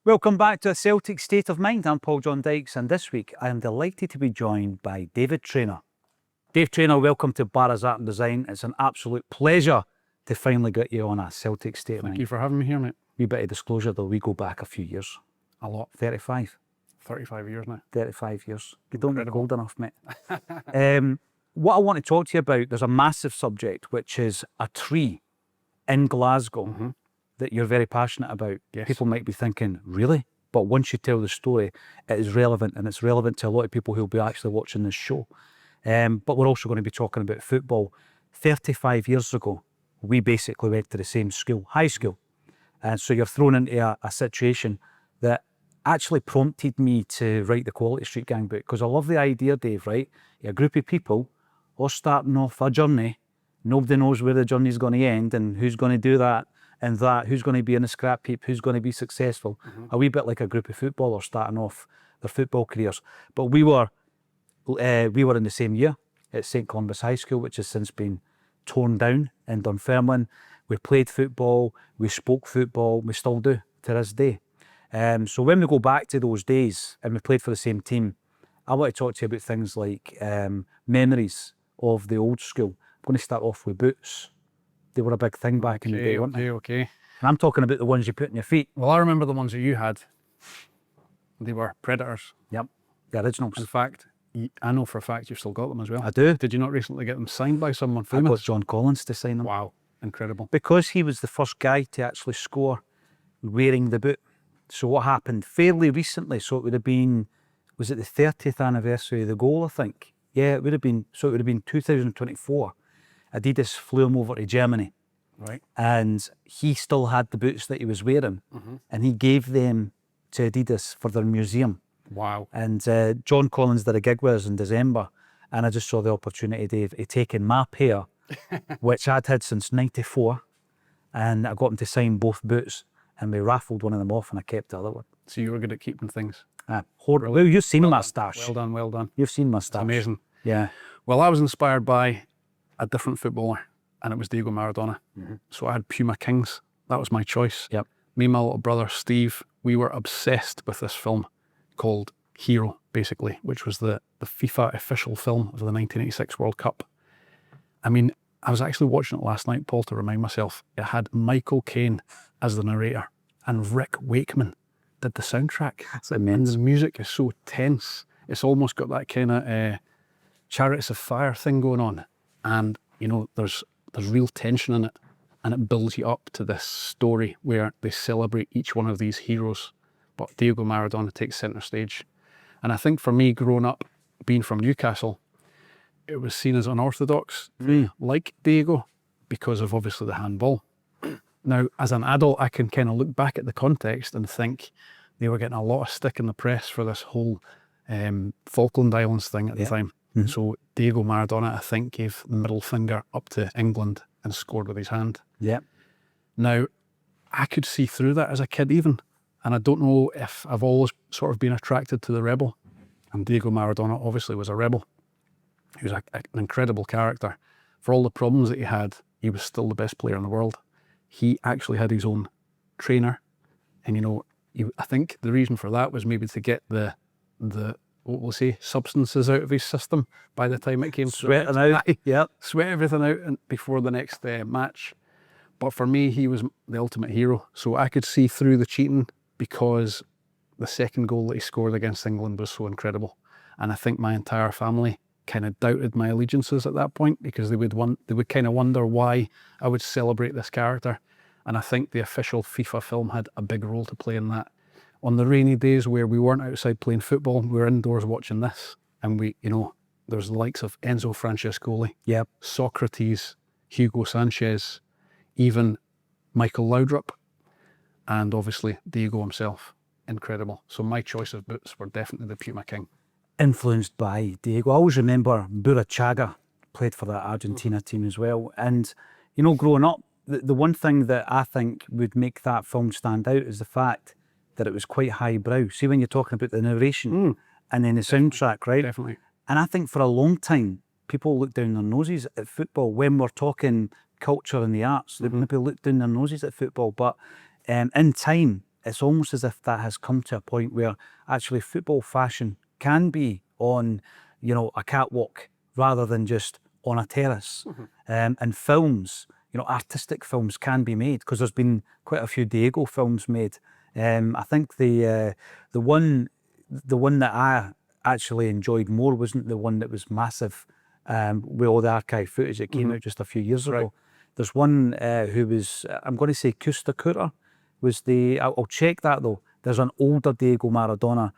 Welcome back to A Celtic State of Mind. I'm Paul John Dykes, and this week I am delighted to be joined by David Treanor. Dave Treanor, welcome to Barra's Art and Design. It's an absolute pleasure to finally get you on A Celtic State of Mind. Thank you for having me here, mate. Wee bit of disclosure though, we go back a few years. A lot. 35. 35 years now. 35 years. You don't look old enough, mate. What I want to talk to you about, there's a massive subject, which is a tree in Glasgow that you're very passionate about. Yes. People might be thinking, really? But once you tell the story, it is relevant, and it's relevant to a lot of people who'll be actually watching this show. But we're also going to be talking about football. 35 years ago, we basically went to the same school, high school. And so you're thrown into a situation that actually prompted me to write the Quality Street Gang book, because I love the idea, Dave, right? You're a group of people all starting off a journey. Nobody knows where the journey's going to end and who's going to do that and that, who's going to be in the scrap heap, who's going to be successful. A wee bit like a group of footballers starting off their football careers. But we were in the same year at St Columbus High School, which has since been torn down in Dunfermline. We played football, we spoke football, we still do to this day. So when we go back to those days and we played for the same team, I want to talk to you about things like memories of the old school. I'm going to start off with boots. They were a big thing back in the day, weren't they? Okay. And I'm talking about the ones you put in your feet. Well, I remember the ones that you had. They were Predators. Yep, the originals. In fact, I know for a fact you've still got them as well. I do. Did you not recently get them signed by someone I got famous? John Collins to sign them. Wow, incredible. Because he was the first guy to actually score wearing the boot. So what happened fairly recently, so it would have been, was it the 30th anniversary of the goal, I think? Yeah, it would have been, so it would have been 2024. Adidas flew him over to Germany. Right. And he still had the boots that he was wearing, and he gave them to Adidas for their museum. Wow. And John Collins did a gig with us in December, and I just saw the opportunity, Dave, of taking my pair, which I'd had since '94, and I got him to sign both boots, and we raffled one of them off, and I kept the other one. So you were good at keeping things. Well, you've seen my stash. Well done, well done. You've seen my stash. Amazing. Yeah. Well, I was inspired by a different footballer, and it was Diego Maradona. So I had Puma Kings. That was my choice. Yep. Me and my little brother, Steve, we were obsessed with this film called Hero, basically, which was the FIFA official film of the 1986 World Cup. I mean, I was actually watching it last night, Paul, to remind myself. It had Michael Caine as the narrator, and Rick Wakeman did the soundtrack. That's immense. And the music is so tense. It's almost got that kind of Chariots of Fire thing going on. And, you know, there's real tension in it. And it builds you up to this story where they celebrate each one of these heroes. But Diego Maradona takes centre stage. And I think for me, growing up, being from Newcastle, it was seen as unorthodox, like Diego, because of obviously the handball. Now, as an adult, I can kind of look back at the context and think they were getting a lot of stick in the press for this whole Falkland Islands thing at the time. So Diego Maradona, I think, gave the middle finger up to England and scored with his hand. Yeah. Now, I could see through that as a kid even, and I don't know if I've always sort of been attracted to the rebel. And Diego Maradona obviously was a rebel. He was an incredible character. For all the problems that he had, he was still the best player in the world. He actually had his own trainer, and you know, I think the reason for that was maybe to get the what we'll say, substances out of his system by the time it came to Sweating out. Yep. sweat everything out before the next match. But for me, he was the ultimate hero. So I could see through the cheating because the second goal that he scored against England was so incredible. And I think my entire family kind of doubted my allegiances at that point, because they would kind of wonder why I would celebrate this character. And I think the official FIFA film had a big role to play in that. On the rainy days where we weren't outside playing football, we were indoors watching this. And we, you know, there's the likes of Enzo Francescoli, Yep. Socrates, Hugo Sanchez, even Michael Laudrup, and obviously Diego himself. Incredible. So my choice of boots were definitely the Puma King. Influenced by Diego. I always remember Burachaga played for that Argentina team as well. And, you know, growing up, the one thing that I think would make that film stand out is the fact that it was quite highbrow. See, when you're talking about the narration and then the soundtrack, right? Definitely. And I think for a long time, people look down their noses at football. When we're talking culture and the arts, they maybe look down their noses at football. But in time, it's almost as if that has come to a point where actually football fashion can be on, you know, a catwalk rather than just on a terrace. And films, you know, artistic films can be made, because there's been quite a few Diego films made. I think the one that I actually enjoyed more wasn't the one that was massive, with all the archive footage that came out just a few years ago. There's one who was, I'm going to say Costa Curta was the, I'll check that though. There's an older Diego Maradona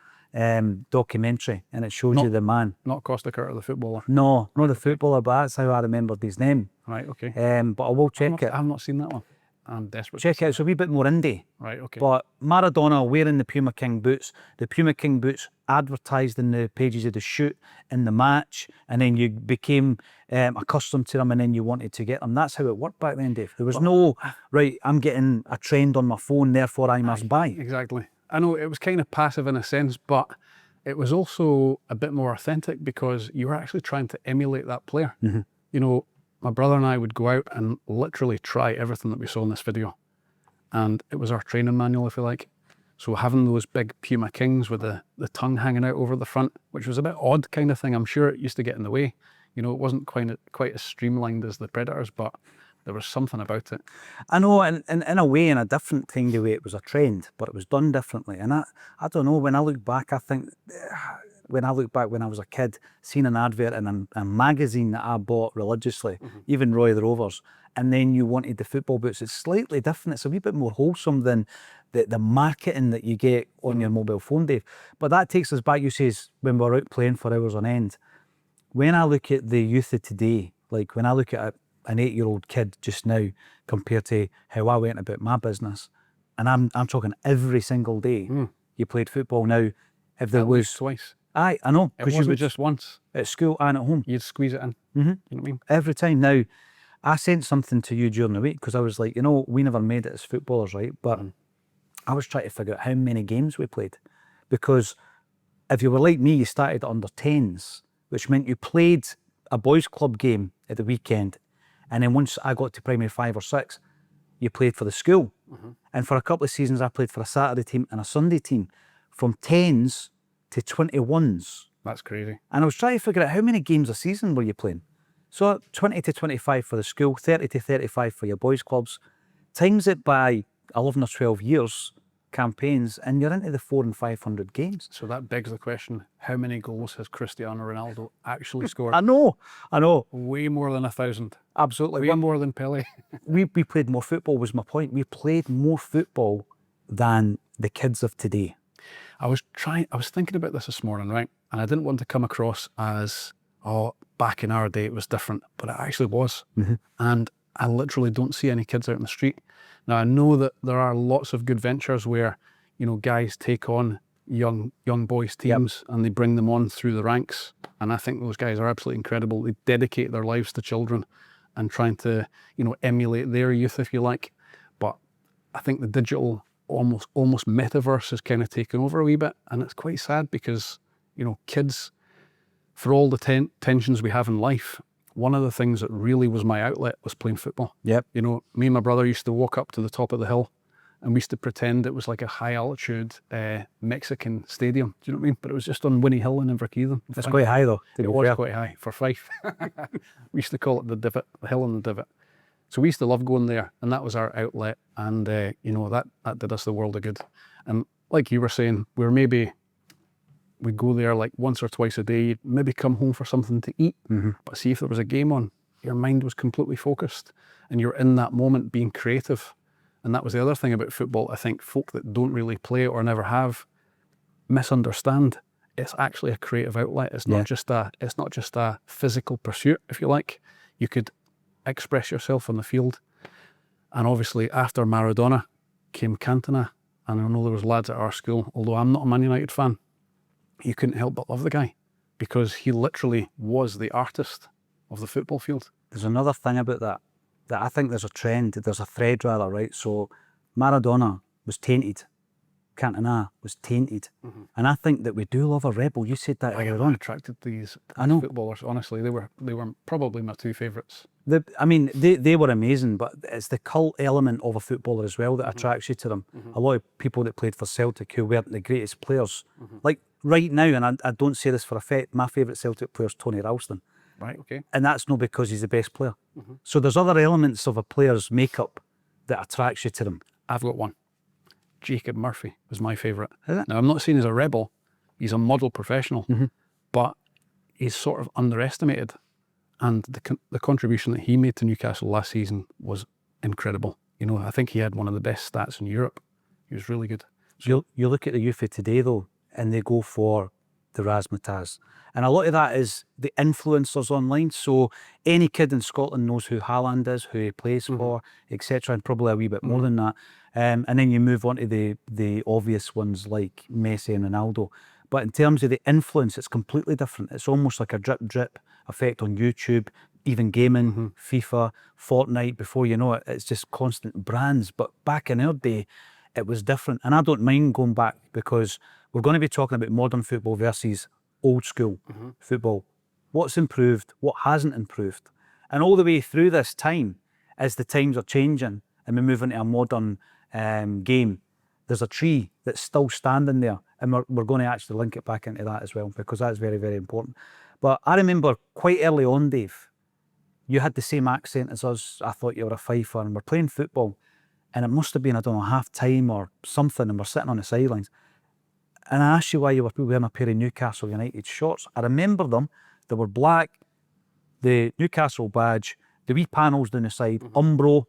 documentary, and it shows you the man. Not Costa Curta, the footballer. No, not the footballer, but that's how I remembered his name. Right, okay. But I will check it. I've not seen that one. I'm desperate. Check it out. It's a wee bit more indie. Right, okay. But Maradona wearing the Puma King boots, the Puma King boots advertised in the pages of the shoot in the match, and then you became accustomed to them, and then you wanted to get them. That's how it worked back then, Dave. There was no, right, I'm getting a trend on my phone, therefore I must buy. Exactly. I know it was kind of passive in a sense, but it was also a bit more authentic because you were actually trying to emulate that player. You know, my brother and I would go out and literally try everything that we saw in this video. And it was our training manual, if you like. So having those big Puma Kings with the tongue hanging out over the front, which was a bit odd kind of thing. I'm sure it used to get in the way. You know, it wasn't quite as streamlined as the Predators, but there was something about it. I know, and in a way, in a different kind of way, it was a trend, but it was done differently. And I don't know, when I look back, I think, when I look back when I was a kid, seeing an advert in a magazine that I bought religiously, even Roy the Rovers, and then you wanted the football boots, it's slightly different. It's a wee bit more wholesome than the marketing that you get on your mobile phone, Dave. But that takes us back, you says, when we're out playing for hours on end. When I look at the youth of today, like when I look at an 8-year-old kid just now compared to how I went about my business, and I'm talking every single day, you played football now. If there At was least twice. I know. It wasn't just once. At school and at home. You'd squeeze it in. You know what I mean? Every time. Now, I sent something to you during the week because I was like, you know, we never made it as footballers, right? But I was trying to figure out how many games we played. Because if you were like me, you started under 10s, which meant you played a boys' club game at the weekend. And then once I got to primary 5 or 6, you played for the school. And for a couple of seasons, I played for a Saturday team and a Sunday team. From 10s to 21s. That's crazy. And I was trying to figure out how many games a season were you playing. So 20 to 25 for the school, 30 to 35 for your boys' clubs. Times it by 11 or 12 years, campaigns, and you're into the 400 and 500 games. So that begs the question, how many goals has Cristiano Ronaldo actually scored? I know. Way more than 1,000. Absolutely. Way more than Pele. we played more football was my point. We played more football than the kids of today. I was thinking about this morning, right? And I didn't want to come across as, oh, back in our day it was different, but it actually was. And I literally don't see any kids out in the street. Now, I know that there are lots of good ventures where, you know, guys take on young boys teams and they bring them on through the ranks. And I think those guys are absolutely incredible. They dedicate their lives to children and trying to, you know, emulate their youth, if you like. But I think the digital almost metaverse has kind of taken over a wee bit, and it's quite sad because, you know, kids, for all the tensions we have in life, one of the things that really was my outlet was playing football. You know, me and my brother used to walk up to the top of the hill and we used to pretend it was like a high altitude Mexican stadium. Do you know what I mean? But it was just on Winnie Hill in Inverkeithing. It's quite high though. It was quite high for Fife. We used to call it the divot, the hill and the divot. So we used to love going there, and that was our outlet. And you know, that did us the world of good. And like you were saying, we'd go there like once or twice a day, you'd maybe come home for something to eat. But see, if there was a game on, your mind was completely focused and you're in that moment being creative. And that was the other thing about football. I think folk that don't really play or never have misunderstand. It's actually a creative outlet. It's not just a physical pursuit, if you like. You could express yourself on the field. And obviously after Maradona came Cantona, and I know there was lads at our school, although I'm not a Man United fan, you couldn't help but love the guy because he literally was the artist of the football field. There's another thing about that I think there's a trend, there's a thread rather, right? So Maradona was tainted, Cantona was tainted, and I think that we do love a rebel. You said that earlier on. Attracted to these I know. footballers, honestly. They were probably my two favourites. They were amazing, but it's the cult element of a footballer as well that attracts you to them. A lot of people that played for Celtic who weren't the greatest players, like right now, and I don't say this for effect, my favourite Celtic player is Tony Ralston. Right, okay. And that's not because he's the best player. So there's other elements of a player's makeup that attracts you to them. I've got one. Jacob Murphy was my favourite. Is it? Now, I'm not seen as a rebel. He's a model professional, but he's sort of underestimated. And the contribution that he made to Newcastle last season was incredible. You know, I think he had one of the best stats in Europe. He was really good. You look at the youth of today, though, and they go for the razzmatazz. And a lot of that is the influencers online. So any kid in Scotland knows who Haaland is, who he plays for, etc., and probably a wee bit more than that. And then you move on to the obvious ones like Messi and Ronaldo. But in terms of the influence, it's completely different. It's almost like a drip effect on YouTube, even gaming, FIFA, Fortnite. Before you know it, it's just constant brands. But back in our day, it was different. And I don't mind going back because we're going to be talking about modern football versus old school football. What's improved, what hasn't improved. And all the way through this time, as the times are changing and we move into a modern game, there's a tree that's still standing there. And we're going to actually link it back into that as well, because that's very, very important. But I remember quite early on, Dave, you had the same accent as us. I thought you were a Fifer, and we're playing football. And it must have been, I don't know, half time or something, and we're sitting on the sidelines. And I asked you why you were wearing a pair of Newcastle United shorts. I remember them. They were black, the Newcastle badge, the wee panels down the side, Umbro,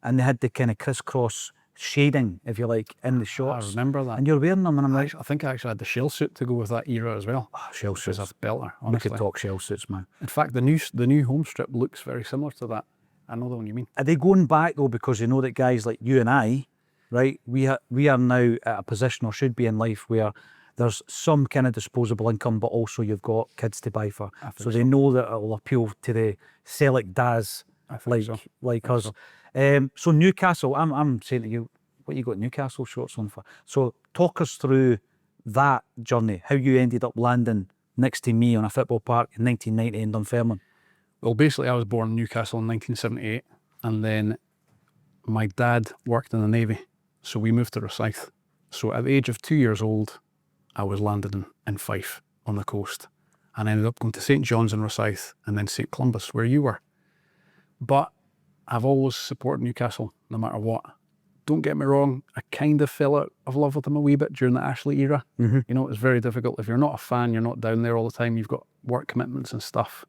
and they had the kind of crisscross shading, if you like, in the shorts. I remember that. And you're wearing them, and I'm like, I think I actually had the shell suit to go with that era as well. shell Which was suits. a belter, We honestly. could talk shell suits, man. In fact, the new home strip looks very similar to that. I know the one you mean. Are they going back though, because you know that guys like you and I, right, we are now at a position, or should be in life, where there's some kind of disposable income, but also you've got kids to buy for. So they know that it'll appeal to the Celtic Daz like us. So Newcastle, I'm saying to you, what you got Newcastle shorts on for? So talk us through that journey, how you ended up landing next to me on a football park in 1990 in Dunfermline. Well, basically, I was born in Newcastle in 1978, and then my dad worked in the Navy, so we moved to Rosyth. So at the age of 2 years old, I was landed in Fife on the coast, and ended up going to St John's in Rosyth, and then St Columbus, where you were. But I've always supported Newcastle, no matter what. Don't get me wrong, I kind of fell out of love with them a wee bit during the Ashley era. You know, it's very difficult. If you're not a fan, you're not down there all the time, you've got work commitments and stuff.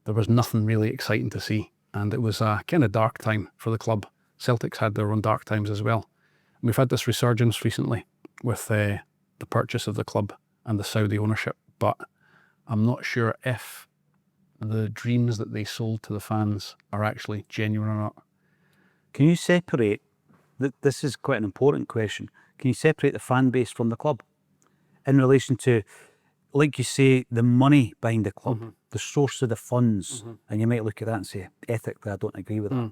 There was nothing really exciting to see. And it was a kind of dark time for the club. Celtic's had their own dark times as well. And we've had this resurgence recently with the purchase of the club and the Saudi ownership. But I'm not sure if the dreams that they sold to the fans are actually genuine or not. Can you separate, this is quite an important question, can you separate the fan base from the club in relation to, like you say, the money behind the club, the source of the funds? And you might look at that and say, ethically, I don't agree with that.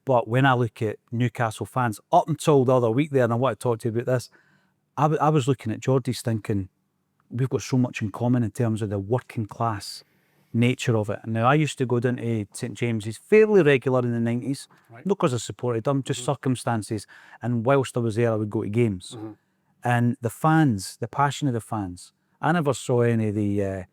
But when I look at Newcastle fans, up until the other week there, and I want to talk to you about this, I was looking at Geordie's thinking, we've got so much in common in terms of the working class nature of it. And now I used to go down to St James's fairly regular in the 90s, not because I supported them, just circumstances. And whilst I was there, I would go to games. And the fans, the passion of the fans, I never saw any of the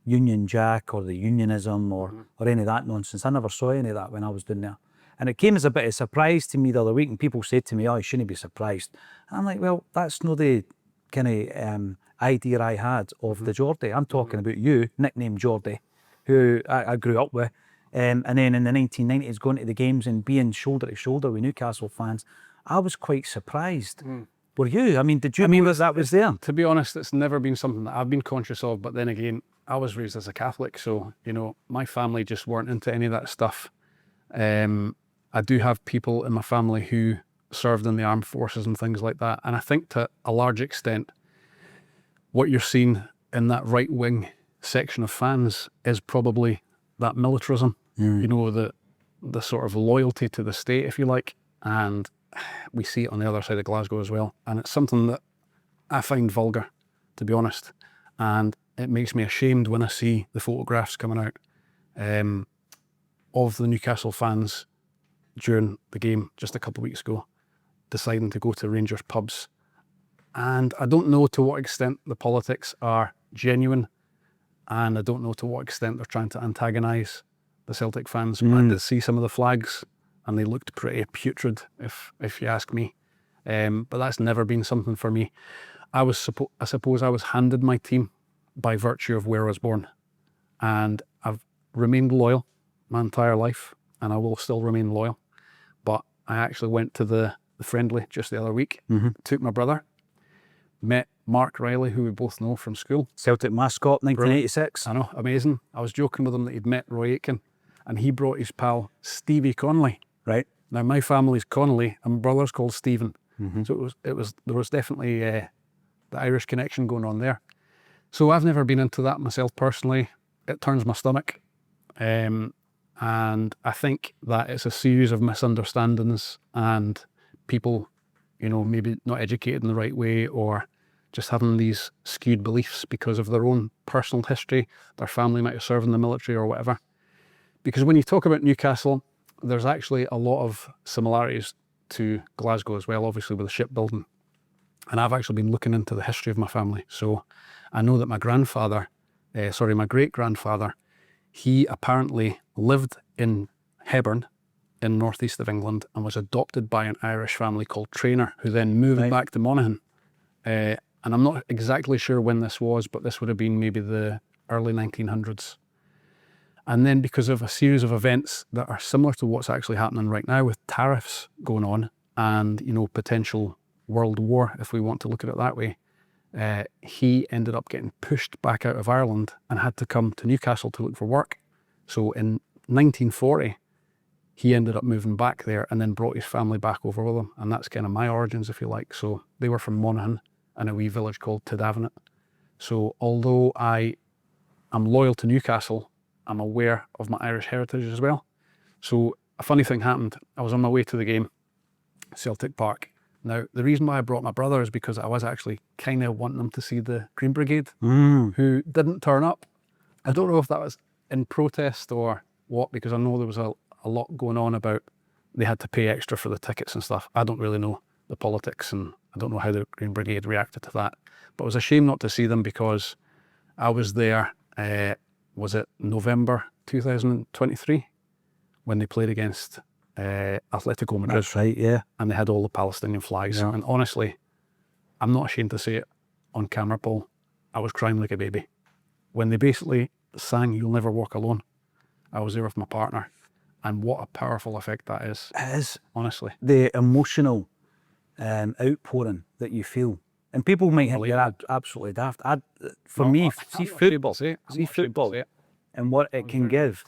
Union Jack or the unionism or any of that nonsense. I never saw any of that when I was down there. And it came as a bit of a surprise to me the other week, and people said to me, oh, you shouldn't be surprised. And I'm like, well, that's not the kind of idea I had of the Geordie. I'm talking about you, nicknamed Geordie, who I grew up with. And then in the 1990s, going to the games and being shoulder to shoulder with Newcastle fans, I was quite surprised. Were you? I mean, did you know that was there? To be honest, it's never been something that I've been conscious of. But then again, I was raised as a Catholic, so, you know, my family just weren't into any of that stuff. I do have people in my family who served in the armed forces and things like that. And I think to a large extent, what you're seeing in that right-wing section of fans is probably that militarism, you know, the sort of loyalty to the state, if you like. And we see it on the other side of Glasgow as well. And it's something that I find vulgar, to be honest. And it makes me ashamed when I see the photographs coming out. of the Newcastle fans during the game just a couple of weeks ago deciding to go to Rangers pubs. And I don't know to what extent the politics are genuine, and I don't know to what extent they're trying to antagonise the Celtic fans. But I did see some of the flags, and they looked pretty putrid, if you ask me. But that's never been something for me. I suppose I was handed my team by virtue of where I was born, and I've remained loyal my entire life, and I will still remain loyal. But I actually went to the friendly just the other week, took my brother, met Mark Riley, who we both know from school. Celtic mascot, 1986. I know, amazing. I was joking with him that he'd met Roy Aitken, and he brought his pal Stevie Connolly. Right. Now my family's Connolly, and my brother's called Stephen. So there was definitely the Irish connection going on there. So I've never been into that myself personally. It turns my stomach. And I think that it's a series of misunderstandings and people, you know, maybe not educated in the right way, or just having these skewed beliefs because of their own personal history. Their family might have served in the military or whatever. Because when you talk about Newcastle, there's actually a lot of similarities to Glasgow as well, obviously with the shipbuilding. And I've actually been looking into the history of my family. So I know that my great-grandfather, he apparently lived in Hebburn in northeast of England and was adopted by an Irish family called Treanor, who then moved back to Monaghan. And I'm not exactly sure when this was, but this would have been maybe the early 1900s. And then because of a series of events that are similar to what's actually happening right now with tariffs going on and, you know, potential world war, if we want to look at it that way, he ended up getting pushed back out of Ireland and had to come to Newcastle to look for work. So in 1940, he ended up moving back there and then brought his family back over with him. And that's kind of my origins, if you like. So they were from Monaghan and a wee village called Tidavanet. So although I am loyal to Newcastle, I'm aware of my Irish heritage as well. So a funny thing happened. I was on my way to the game, Celtic Park. Now, the reason why I brought my brother is because I was actually kind of wanting him to see the Green Brigade, who didn't turn up. I don't know if that was in protest or what, because I know there was a lot going on about they had to pay extra for the tickets and stuff. I don't really know the politics, and I don't know how the Green Brigade reacted to that. But it was a shame not to see them, because I was there, was it November 2023, when they played against Atletico Madrid. That's right, yeah. And they had all the Palestinian flags. Yeah. And honestly, I'm not ashamed to say it on camera, Paul, I was crying like a baby. When they basically sang You'll Never Walk Alone, I was there with my partner. And what a powerful effect that is. It is. Honestly. The emotional outpouring that you feel. And people might think you're absolutely daft. See football and what it can give,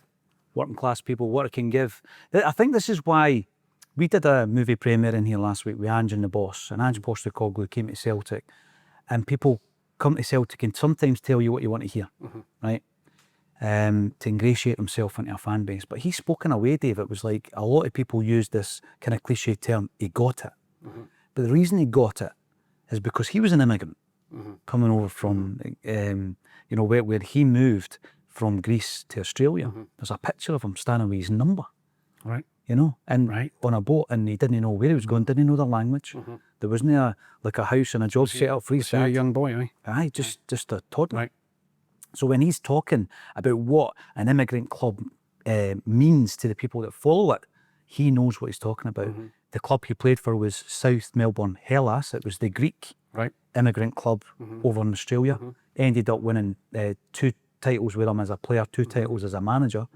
working class people, what it can give. I think this is why we did a movie premiere in here last week with Ange and the Boss, and Ange Postecoglou came to Celtic, and people come to Celtic and sometimes tell you what you want to hear, right? To ingratiate himself into a fan base. But he spoke in a way, Dave, it was like a lot of people use this kind of cliche term, he got it. But the reason he got it is because he was an immigrant coming over from, you know, where he moved from Greece to Australia. There's a picture of him standing with his number, Right. you know, and on a boat, and he didn't know where he was going, didn't know the language. There wasn't a house and a job set up for his A young boy, aye? Aye, just a toddler. Right. So when he's talking about what an immigrant club means to the people that follow it, he knows what he's talking about. The club he played for was South Melbourne Hellas. It was the Greek immigrant club over in Australia. Ended up winning 2 titles with him as a player, 2 titles as a manager,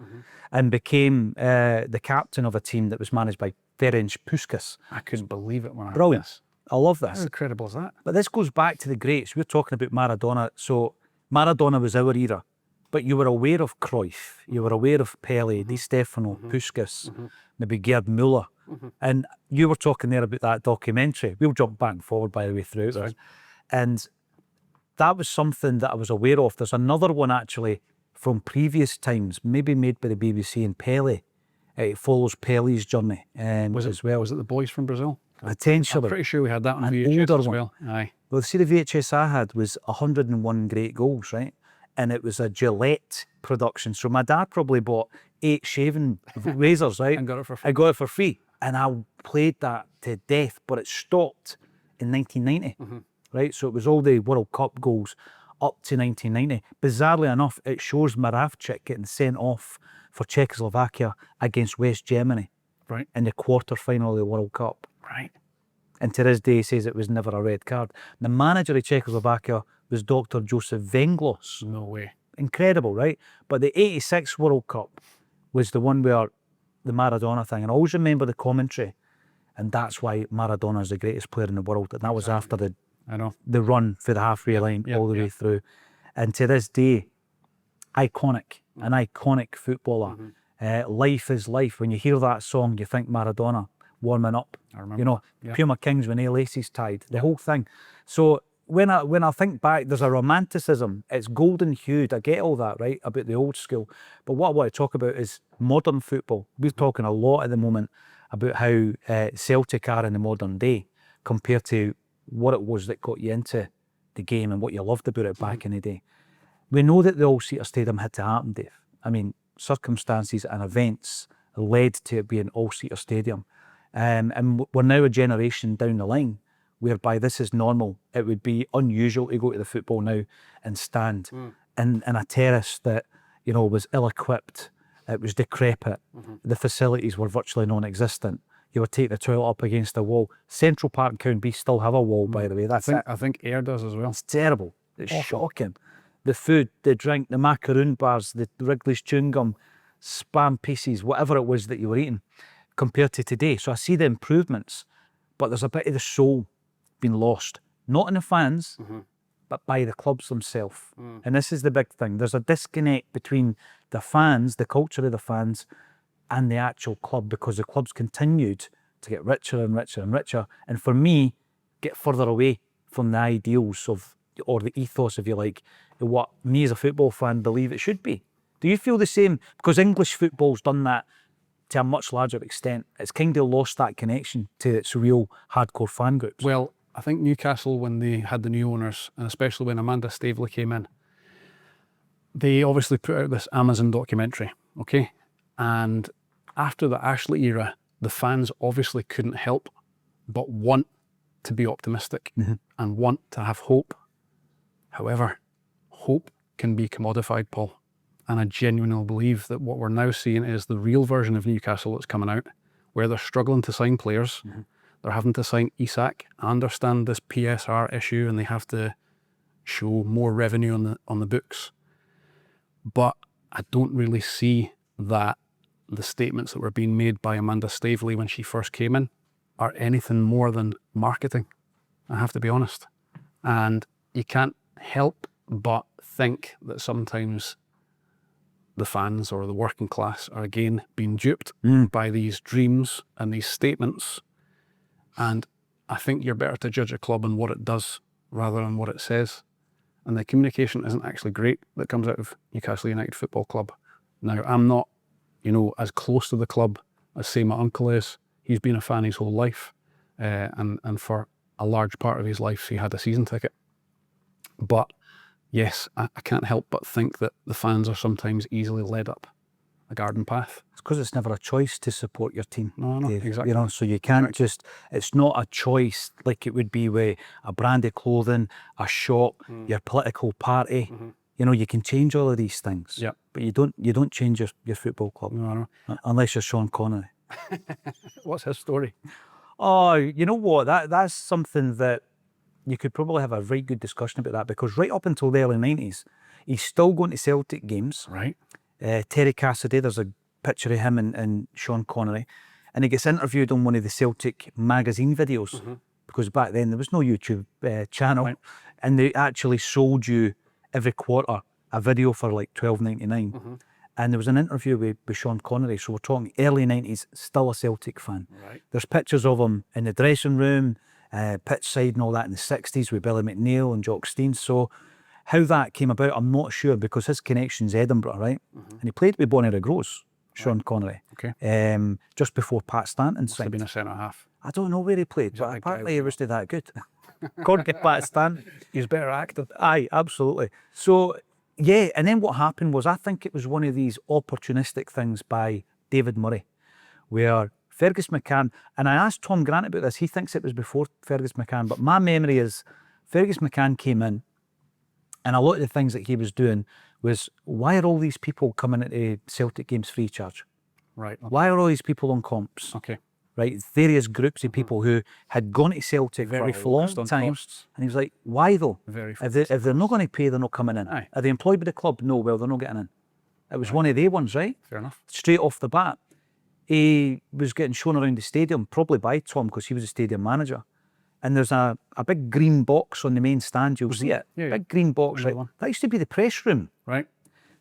and became the captain of a team that was managed by Ferenc Puskas. I couldn't believe it when I heard Brilliant. this. I love How this. incredible is that? But this goes back to the greats. We're talking about Maradona. So Maradona was our era, but you were aware of Cruyff, you were aware of Pele, Di Stefano, Puskas, maybe Gerd Müller. And you were talking there about that documentary. We'll jump back and forward, by the way, through it. And that was something that I was aware of. There's another one actually from previous times, maybe made by the BBC, and Pele. It follows Pele's journey as well. Was it The Boys from Brazil? Potentially. I'm pretty sure we had that on An VHS older as one. well. Aye. Well, see, the VHS I had was 101 great goals, right? And it was a Gillette production. So my dad probably bought 8 shaving razors, right? And got it for free. I got it for free. And I played that to death, but it stopped in 1990, right? So it was all the World Cup goals up to 1990. Bizarrely enough, it shows Maravchik getting sent off for Czechoslovakia against West Germany Right. in the quarter-final of the World Cup. Right. And to this day, he says it was never a red card. The manager of Czechoslovakia was Dr. Joseph Venglos. No way. Incredible, right? But the 86 World Cup was the one where the Maradona thing, and I always remember the commentary, and that's why Maradona is the greatest player in the world, and that was after I know. the run for the halfway line all the way through. And to this day, iconic, an iconic footballer. Life is life. When you hear that song, you think Maradona warming up. I remember. You know, Puma Kings when laces tied, the whole thing. So when I think back, there's a romanticism. It's golden hued. I get all that, right, about the old school. But what I want to talk about is modern football. We're talking a lot at the moment about how Celtic are in the modern day compared to what it was that got you into the game and what you loved about it back in the day. We know that the All-Seater Stadium had to happen, Dave. I mean, circumstances and events led to it being All-Seater Stadium. And we're now a generation down the line whereby this is normal. It would be unusual to go to the football now and stand in a terrace that, you know, was ill-equipped. It was decrepit. The facilities were virtually non-existent. You were taking the toilet up against a wall. Central Park and Cownbee still have a wall, by the way. That's it. I think Ayr does as well. It's terrible. It's shocking. The food, the drink, the macaroon bars, the Wrigley's chewing gum, Spam pieces, whatever it was that you were eating, compared to today. So I see the improvements, but there's a bit of the soul being lost. Not in the fans, but by the clubs themselves. And this is the big thing. There's a disconnect between the fans, the culture of the fans, and the actual club, because the clubs continued to get richer and richer and richer. And for me, get further away from the ideals of, or the ethos, if you like, what me as a football fan believe it should be. Do you feel the same? Because English football's done that to a much larger extent. It's kind of lost that connection to its real hardcore fan groups. Well, I think Newcastle, when they had the new owners, and especially when Amanda Staveley came in, they obviously put out this Amazon documentary, okay? And after the Ashley era, the fans obviously couldn't help but want to be optimistic and want to have hope. However, hope can be commodified, Paul. And I genuinely believe that what we're now seeing is the real version of Newcastle that's coming out, where they're struggling to sign players. They're having to sign Isak. I understand this PSR issue, and they have to show more revenue on the books. But I don't really see that the statements that were being made by Amanda Staveley when she first came in are anything more than marketing. I have to be honest. And you can't help but think that sometimes the fans or the working class are again being duped by these dreams and these statements. And I think you're better to judge a club on what it does rather than what it says. And the communication isn't actually great that comes out of Newcastle United Football Club. Now, I'm not, you know, as close to the club as, say, my uncle is. He's been a fan his whole life. And for a large part of his life, he had a season ticket. But yes, I can't help but think that the fans are sometimes easily led up a garden path. It's because it's never a choice to support your team. No, Dave, exactly. You know, so you can't just, it's not a choice like it would be with a brand of clothing, a shop, your political party. You know, you can change all of these things. Yep. But you don't change your football club. No, I know. Unless you're Sean Connery. What's his story? Oh, you know what? That's something that you could probably have a right good discussion about that, because right up until the early 90s, he's still going to Celtic games. Right. Terry Cassidy, there's a picture of him and Sean Connery, and he gets interviewed on one of the Celtic magazine videos, because back then there was no YouTube channel, and they actually sold you every quarter a video for like $12.99. And there was an interview with Sean Connery, so we're talking early 90s, still a Celtic fan. Right. There's pictures of him in the dressing room, pitch side and all that in the 60s with Billy McNeil and Jock Stein. So how that came about, I'm not sure, because his connection's Edinburgh, right? And he played with Bonnie Rose, Sean Connery, just before Pat Stanton Must have signed. been a centre-half. I don't know where he played, but that apparently he wasn't that good. According to Pat Stanton. He's better acted. Aye, absolutely. So Yeah, and then what happened was, I think it was one of these opportunistic things by David Murray, where Fergus McCann, and I asked Tom Grant about this, he thinks it was before Fergus McCann, but my memory is Fergus McCann came in, and a lot of the things that he was doing was, why are all these people coming into Celtic games free charge? Right. Okay. Why are all these people on comps? Okay. Right, various groups of people who had gone to Celtic Very for a long focused on time. costs. And he was like, why though? Very If they're not going to pay, they're not coming in. Aye. Are they employed by the club? No, well, they're not getting in. It was one of the ones, right? Fair enough. Straight off the bat. He was getting shown around the stadium, probably by Tom, because he was a stadium manager. And there's a big green box on the main stand, you'll see it. Yeah, yeah. Big green box, right? one. That used to be the press room. Right.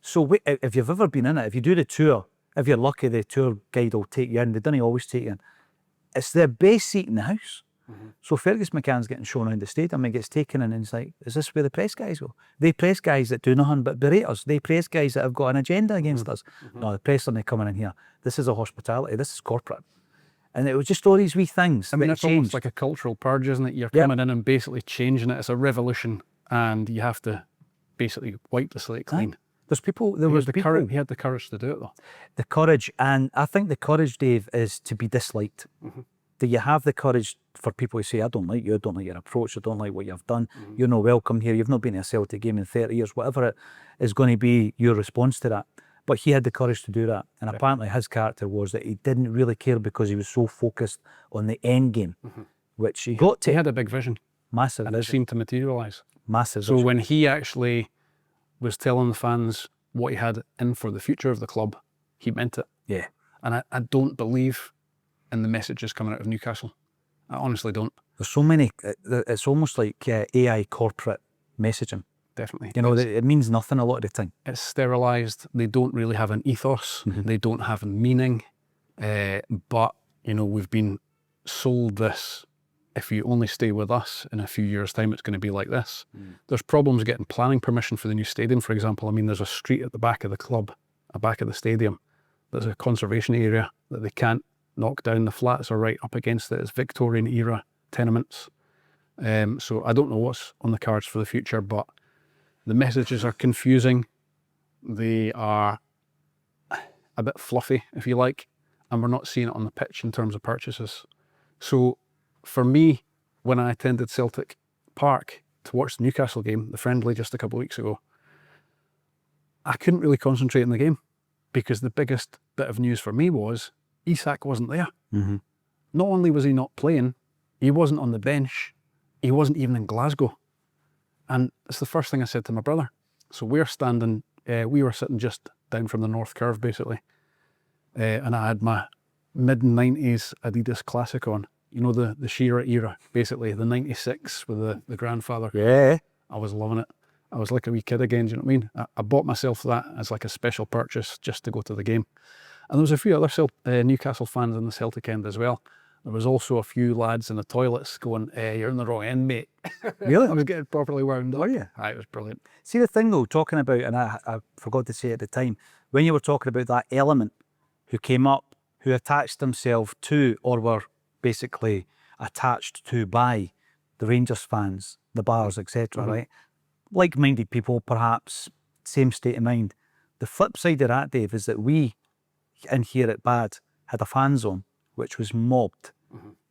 So if you've ever been in it, if you do the tour, if you're lucky, the tour guide will take you in. They don't always take you in. It's the best seat in the house. So Fergus McCann's getting shown around the stadium and gets taken in, and he's like, is this where the press guys go? They press guys that do nothing but berate us. They press guys that have got an agenda against us. No, the press aren't coming in here. This is a hospitality. This is corporate. And it was just all these wee things. I mean, that it's changed. almost like a cultural purge, isn't it? You're Yep. coming in and basically changing it. It's a revolution, and you have to basically wipe the slate clean. There's people, there He was had the people, courage. He had the courage to do it, though. the courage, and I think the courage, Dave, is to be disliked. Do you have the courage for people to say, I don't like you, I don't like your approach, I don't like what you've done, you're not welcome here, you've not been to a Celtic game in 30 years, whatever it is going to be your response to that. But he had the courage to do that. And apparently his character was that he didn't really care because he was so focused on the end game, which he got He to had a big vision, massive, and it seemed to materialise. massive. So when he actually was telling the fans what he had in for the future of the club, he meant it. yeah, And I don't believe in the messages coming out of Newcastle. I honestly don't. there's so many, it's almost like AI corporate messaging. Definitely. You know, it means nothing a lot of the time. It's sterilised. They don't really have an ethos. They don't have a meaning. But, you know, we've been sold this. If you only stay with us in a few years' time, it's going to be like this. There's problems getting planning permission for the new stadium, for example. I mean, there's a street at the back of the club, back of the stadium. There's a conservation area that they can't knock down. The flats are right up against it. It's Victorian era tenements. So I don't know what's on the cards for the future, but the messages are confusing. They are a bit fluffy, if you like, and we're not seeing it on the pitch in terms of purchases. So for me, when I attended Celtic Park to watch the Newcastle game, the friendly just a couple of weeks ago, I couldn't really concentrate on the game because the biggest bit of news for me was Isak wasn't there. Not only was he not playing, he wasn't on the bench, he wasn't even in Glasgow. And it's the first thing I said to my brother. So we're standing, we were sitting just down from the North Curve, basically. And I had my mid-90s Adidas Classic on. You know, the Shearer era, basically, the 96 with the grandfather. Yeah. I was loving it. I was like a wee kid again, do you know what I mean? I bought myself that as like a special purchase just to go to the game. And there was a few other Newcastle fans in the Celtic end as well. There was also a few lads in the toilets going, you're in the wrong end, mate. Really? I was getting properly wound up. Oh, yeah. Aye, it was brilliant. See the thing though, talking about, and I forgot to say at the time, when you were talking about that element who came up, who attached themselves to, or were basically attached to by the Rangers fans, the bars, etc., right? Like-minded people, perhaps, same state of mind. The flip side of that, Dave, is that we in here at Bad had a fan zone which was mobbed.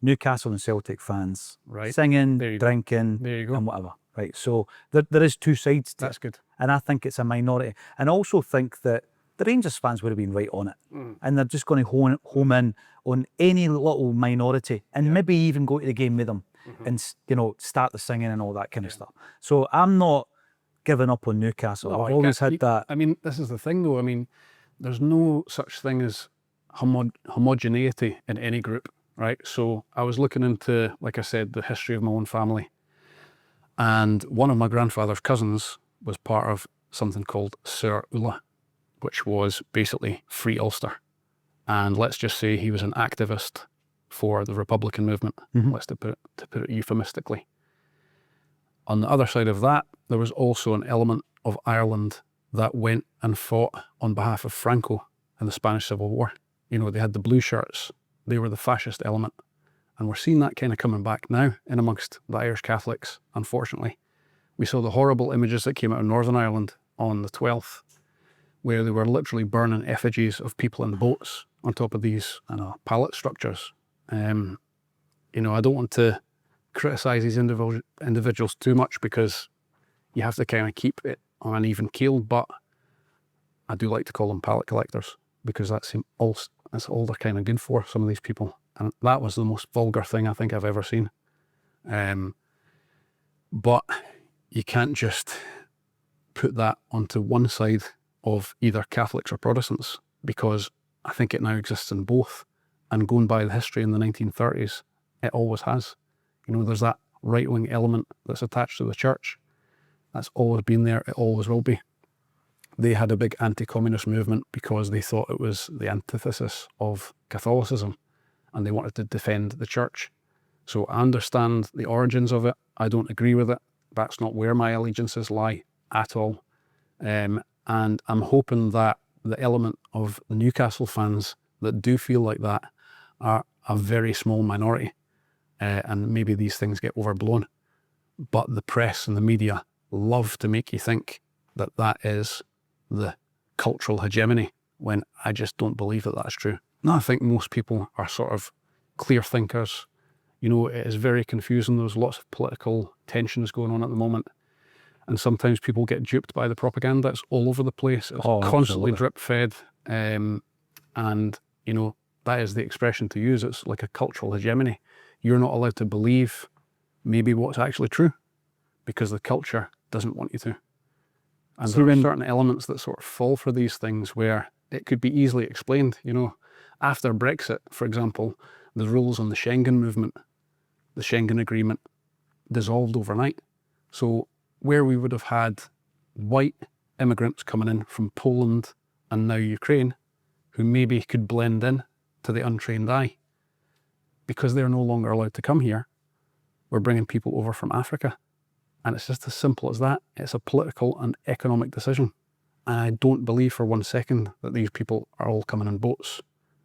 Newcastle and Celtic fans, Right. singing, There you go. drinking, There you go. and whatever. Right, so there is two sides to That's it. good. And I think it's a minority. And I also think that the Rangers fans would have been right on it. And they're just going to home in on any little minority and maybe even go to the game with them and, you know, start the singing and all that kind of stuff. So I'm not giving up on Newcastle. No, I've you always can't- had that. I mean, this is the thing though. I mean, there's no such thing as homogeneity in any group, right? So I was looking into, like I said, the history of my own family. And one of my grandfather's cousins was part of something called Sir Ulla, which was basically Free Ulster. And let's just say he was an activist for the Republican movement, let's to put it euphemistically. On the other side of that, there was also an element of Ireland that went and fought on behalf of Franco in the Spanish Civil War. You know, they had the blue shirts. They were the fascist element. And we're seeing that kind of coming back now in amongst the Irish Catholics, unfortunately. We saw the horrible images that came out of Northern Ireland on the 12th, where they were literally burning effigies of people in boats on top of these pallet structures. You know, I don't want to criticise these individuals too much, because you have to kind of keep it on an even keel, but I do like to call them pallet collectors, because that's all they're kind of good for, some of these people. And that was the most vulgar thing I think I've ever seen. But you can't just put that onto one side of either Catholics or Protestants, because I think it now exists in both. And going by the history in the 1930s, it always has. You know, there's that right-wing element that's attached to the church. That's always been there, it always will be. They had a big anti-communist movement because they thought it was the antithesis of Catholicism, and they wanted to defend the church. So I understand the origins of it. I don't agree with it. That's not where my allegiances lie at all. And I'm hoping that the element of the Newcastle fans that do feel like that are a very small minority, and maybe these things get overblown. But the press and the media love to make you think that that is the cultural hegemony, when I just don't believe that that's true. No, I think most people are sort of clear thinkers. You know, it is very confusing. There's lots of political tensions going on at the moment. And sometimes people get duped by the propaganda. It's all over the place. It's constantly drip fed. And, you know, that is the expression to use. It's like a cultural hegemony. You're not allowed to believe maybe what's actually true, because the culture doesn't want you to. And so there are certain elements that sort of fall for these things where it could be easily explained. You know, after Brexit, for example, the rules on the Schengen movement, the Schengen Agreement, dissolved overnight. So where we would have had white immigrants coming in from Poland and now Ukraine, who maybe could blend in to the untrained eye, because they're no longer allowed to come here, we're bringing people over from Africa. And it's just as simple as that. It's a political and economic decision. And I don't believe for 1 second that these people are all coming in boats.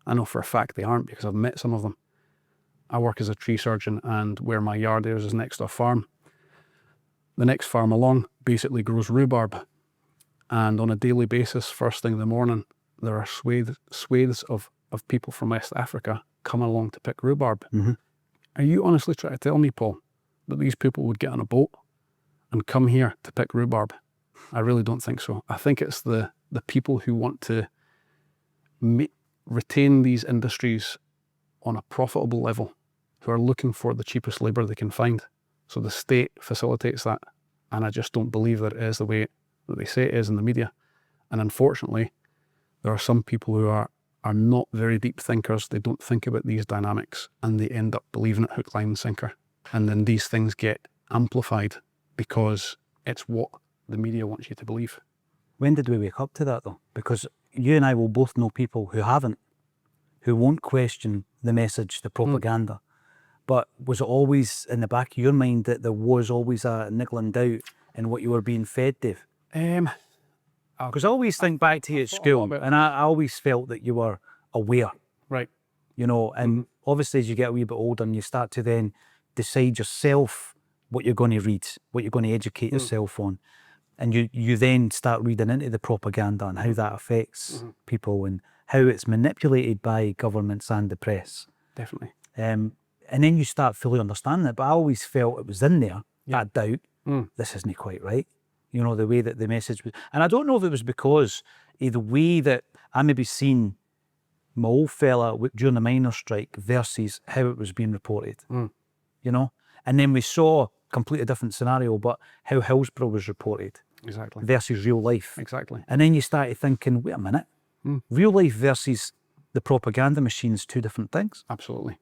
I know for a fact they aren't, because I've met some of them. I work as a tree surgeon, and where my yard is next to a farm. The next farm along basically grows rhubarb. And on a daily basis, first thing in the morning, there are swathes of people from West Africa coming along to pick rhubarb. Mm-hmm. Are you honestly trying to tell me, Paul, that these people would get on a boat and come here to pick rhubarb? I really don't think so. I think it's the people who want to retain these industries on a profitable level, who are looking for the cheapest labour they can find. So the state facilitates that. And I just don't believe that it is the way that they say it is in the media. And unfortunately, there are some people who are not very deep thinkers. They don't think about these dynamics, and they end up believing it hook, line and sinker. And then these things get amplified because it's what the media wants you to believe. When did we wake up to that though? Because you and I will both know people who haven't, who won't question the message, the propaganda. But was it always in the back of your mind that there was always a niggling doubt in what you were being fed, Dave? Because I always think back to you at school, and I always felt that you were aware. Right. You know, and obviously as you get a wee bit older and you start to then decide yourself what you're going to read, what you're going to educate yourself on, and you then start reading into the propaganda and how that affects people and how it's manipulated by governments and the press. Definitely. And then you start fully understanding it. But I always felt it was in there, that doubt, this isn't quite right. You know, the way that the message was. And I don't know if it was because of the way that I maybe seen my old fella during the miners' strike versus how it was being reported, you know? And then we saw a completely different scenario, but how Hillsborough was reported. Exactly. Versus real life. Exactly. And then you started thinking, wait a minute, real life versus the propaganda machine's two different things. Absolutely.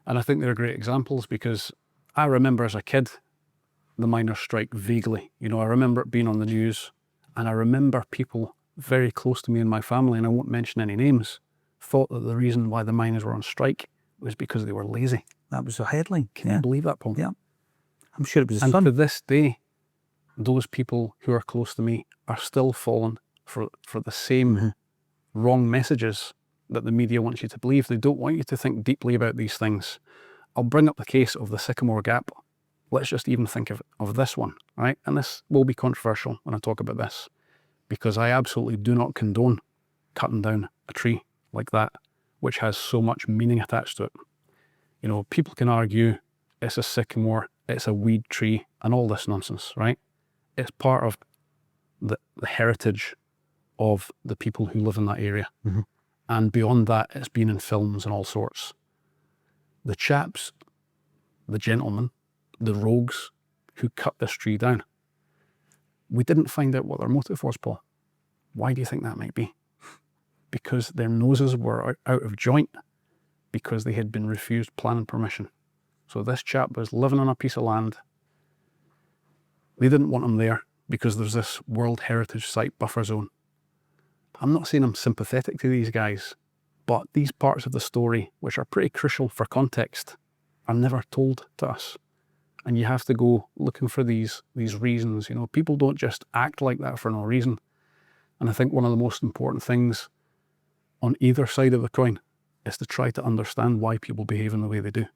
And I think they're great examples, because I remember as a kid the miners' strike vaguely. You know, I remember it being on the news, and I remember people very close to me and my family, and I won't mention any names, thought that the reason why the miners were on strike was because they were lazy. That was a headline. Can you believe that, Paul? Yeah. I'm sure it was and to this day, those people who are close to me are still falling for the same wrong messages that the media wants you to believe. They don't want you to think deeply about these things. I'll bring up the case of the Sycamore Gap. Let's just even think of this one, right? And this will be controversial when I talk about this. because I absolutely do not condone cutting down a tree like that, which has so much meaning attached to it. You know, people can argue it's a sycamore, it's a weed tree, and all this nonsense, right? It's part of the heritage of the people who live in that area. And beyond that, it's been in films and all sorts. The chaps, the gentlemen, the rogues who cut this tree down, we didn't find out what their motive was, Paul. Why do you think that might be? Because their noses were out of joint, because they had been refused planning permission. So this chap was living on a piece of land. They didn't want him there because there's this World Heritage Site buffer zone. I'm not saying I'm sympathetic to these guys, but these parts of the story, which are pretty crucial for context, are never told to us. And you have to go looking for these reasons. You know, people don't just act like that for no reason. And I think one of the most important things on either side of the coin is to try to understand why people behave in the way they do.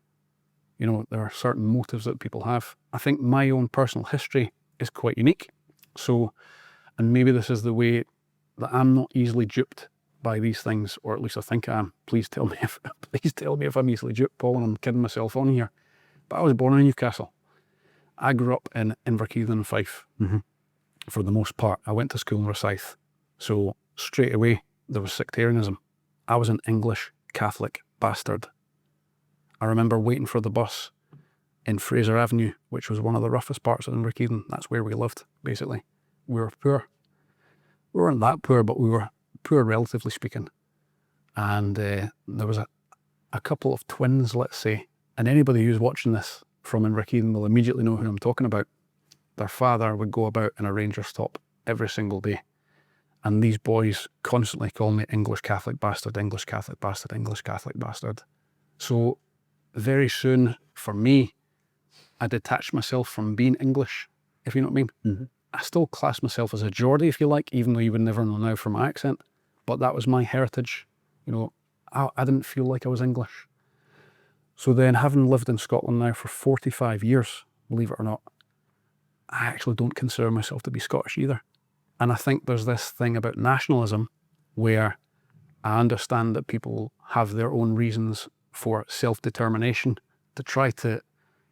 You know, there are certain motives that people have. I think my own personal history is quite unique. So, and maybe this is the way that I'm not easily duped by these things, or at least I think I am. Please tell me if I'm easily duped, Paul, and I'm kidding myself on here. But I was born in Newcastle. I grew up in Inverkeithing and Fife, for the most part. I went to school in Rosyth. So straight away, there was sectarianism. I was an English Catholic bastard. I remember waiting for the bus in Fraser Avenue, which was one of the roughest parts of Inverkeithing. That's where we lived, basically. We were poor. We weren't that poor, but we were poor, relatively speaking. And there was a couple of twins, let's say, and anybody who's watching this from Inverkeithing will immediately know who I'm talking about. Their father would go about in a Rangers top every single day. And these boys constantly call me English Catholic bastard, English Catholic bastard, English Catholic bastard. So very soon, for me, I detached myself from being English, if you know what I mean. I still class myself as a Geordie, if you like, even though you would never know now from my accent. But that was my heritage. You know, I didn't feel like I was English. So then, having lived in Scotland now for 45 years, believe it or not, I actually don't consider myself to be Scottish either. And I think there's this thing about nationalism where I understand that people have their own reasons for self-determination to try to,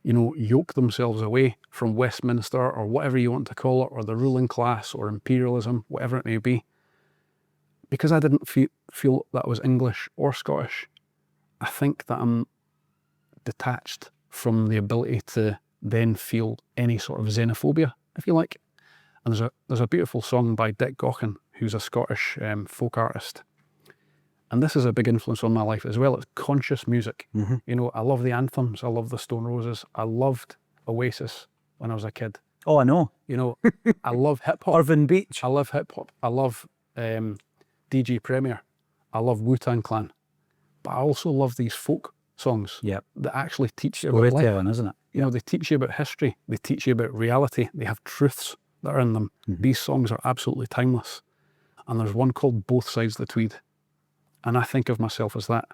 you know, yoke themselves away from Westminster or whatever you want to call it, or the ruling class or imperialism, whatever it may be. Because I didn't feel that I was English or Scottish, I think that I'm detached from the ability to then feel any sort of xenophobia, if you like. And there's a beautiful song by Dick Gaughan, who's a Scottish folk artist. And this is a big influence on my life as well. It's conscious music. You know, I love the anthems. I love the Stone Roses. I loved Oasis when I was a kid. Oh, I know. You know, I love hip hop. Irvine Beach. I love hip hop. I love DG Premier. I love Wu-Tang Clan. But I also love these folk songs that actually teach you about life. Storytelling, isn't it? You know, they teach you about history. They teach you about reality. They have truths that are in them. These songs are absolutely timeless. And there's one called Both Sides of the Tweed. And I think of myself as that.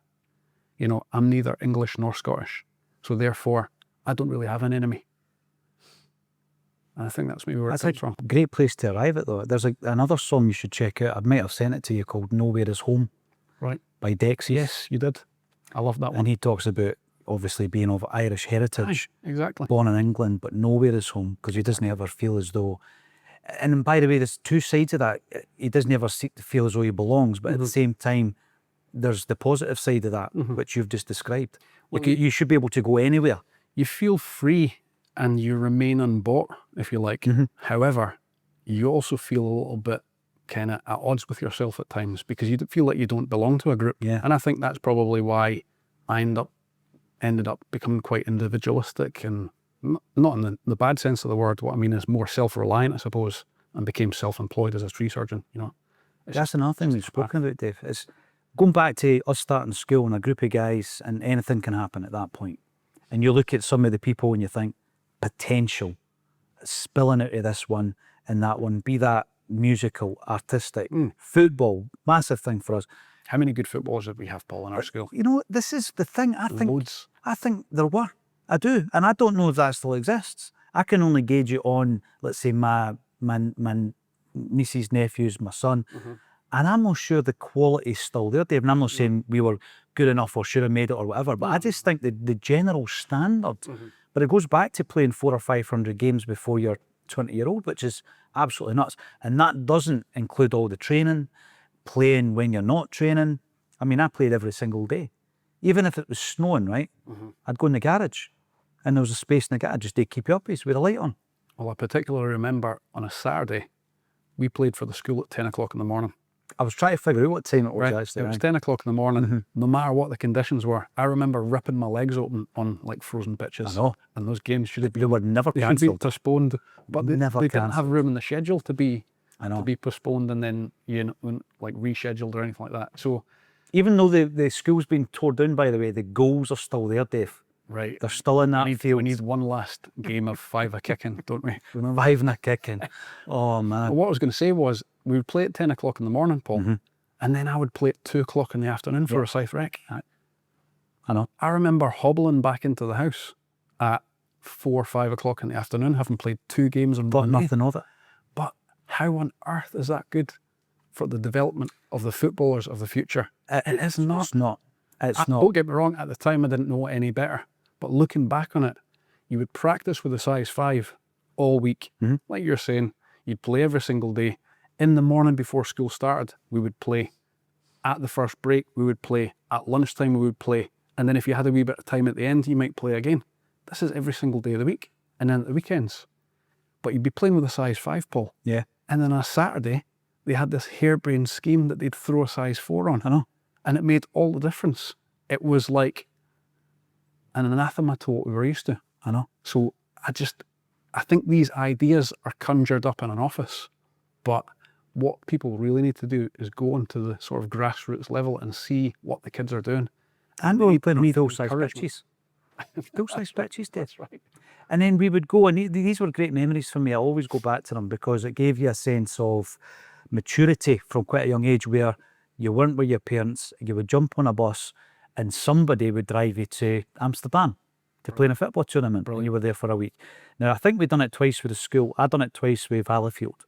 You know, I'm neither English nor Scottish. So therefore, I don't really have an enemy. And I think that's maybe where it comes from. Great place to arrive at, though. There's another song you should check out. I might have sent it to you, called Nowhere Is Home. Right. By Dexys. Yes, you did. I love that one. And he talks about obviously being of Irish heritage. Aye, exactly. Born in England, but nowhere is home, because he doesn't ever feel as though... And by the way, there's two sides of that. He doesn't ever seek to feel as though he belongs, but at the same time, there's the positive side of that, which you've just described. Well, you should be able to go anywhere. You feel free and you remain unbought, if you like. However, you also feel a little bit kind of at odds with yourself at times, because you feel like you don't belong to a group. And I think that's probably why I ended up becoming quite individualistic, and not in the bad sense of the word. What I mean is more self-reliant, I suppose, and became self-employed as a tree surgeon, you know. That's another thing we've spoken about, Dave. It's going back to us starting school and a group of guys, and anything can happen at that point. And you look at some of the people and you think, potential, spilling out of this one and that one, be that musical, artistic, football, massive thing for us. How many good footballers did we have, Paul, in our school? You know, this is the thing. Loads. I think there were. I do. And I don't know if that still exists. I can only gauge it on, let's say, my nieces, nephews, my son. And I'm not sure the quality's still there, Dave. And I'm not saying we were good enough or should have made it or whatever, but I just think the general standard, but it goes back to playing 400 or 500 games before you're 20-year-old, which is absolutely nuts. And that doesn't include all the training, playing when you're not training. I mean, I played every single day. Even if it was snowing, right? I'd go in the garage and there was a space in the garage just to keep you up with a light on. Well, I particularly remember on a Saturday, we played for the school at 10 o'clock in the morning. I was trying to figure out what time it was actually. It was 10 o'clock in the morning, no matter what the conditions were. I remember ripping my legs open on like frozen pitches. I know. And those games should have They were never They had been cancelled. postponed, but they didn't have room in the schedule to be postponed and then like rescheduled or anything like that. So Even though the school's been torn down, by the way, the goals are still there, Dave. right, They're still in that field. we need one last game of 5 a kicking, don't we? We're reviving a kicking. Oh man. But what I was going to say was we would play at 10 o'clock in the morning, Paul, and then I would play at 2 o'clock in the afternoon for a scythe rec. I know. I remember hobbling back into the house at 4 or 5 o'clock in the afternoon, having played 2 games in But one day. nothing of it. But how on earth is that good for the development of the footballers of the future? It is not. It's not. It's not. Don't get me wrong, at the time I didn't know any better. But looking back on it, you would practice with a size 5 all week. Like you're saying, you'd play every single day. In the morning before school started, we would play. At the first break, we would play. At lunchtime, we would play. And then if you had a wee bit of time at the end, you might play again. This is every single day of the week. And then at the weekends. But you'd be playing with a size 5, Paul. Yeah. And then on a Saturday, they had this harebrained scheme that they'd throw a size 4 on. I know. And it made all the difference. It was like an anathema to what we were used to. I know. So I think these ideas are conjured up in an office, but what people really need to do is go onto the sort of grassroots level and see what the kids are doing. And we were playing on full-size encouragement. pitches. Full-size pitches, Dave. That's right. And then we would go, and these were great memories for me. I always go back to them because it gave you a sense of maturity from quite a young age where you weren't with your parents, you would jump on a bus and somebody would drive you to Amsterdam to play in a football tournament and you were there for a week. Now, I think we've done it twice with the school. I've done it twice with Valleyfield.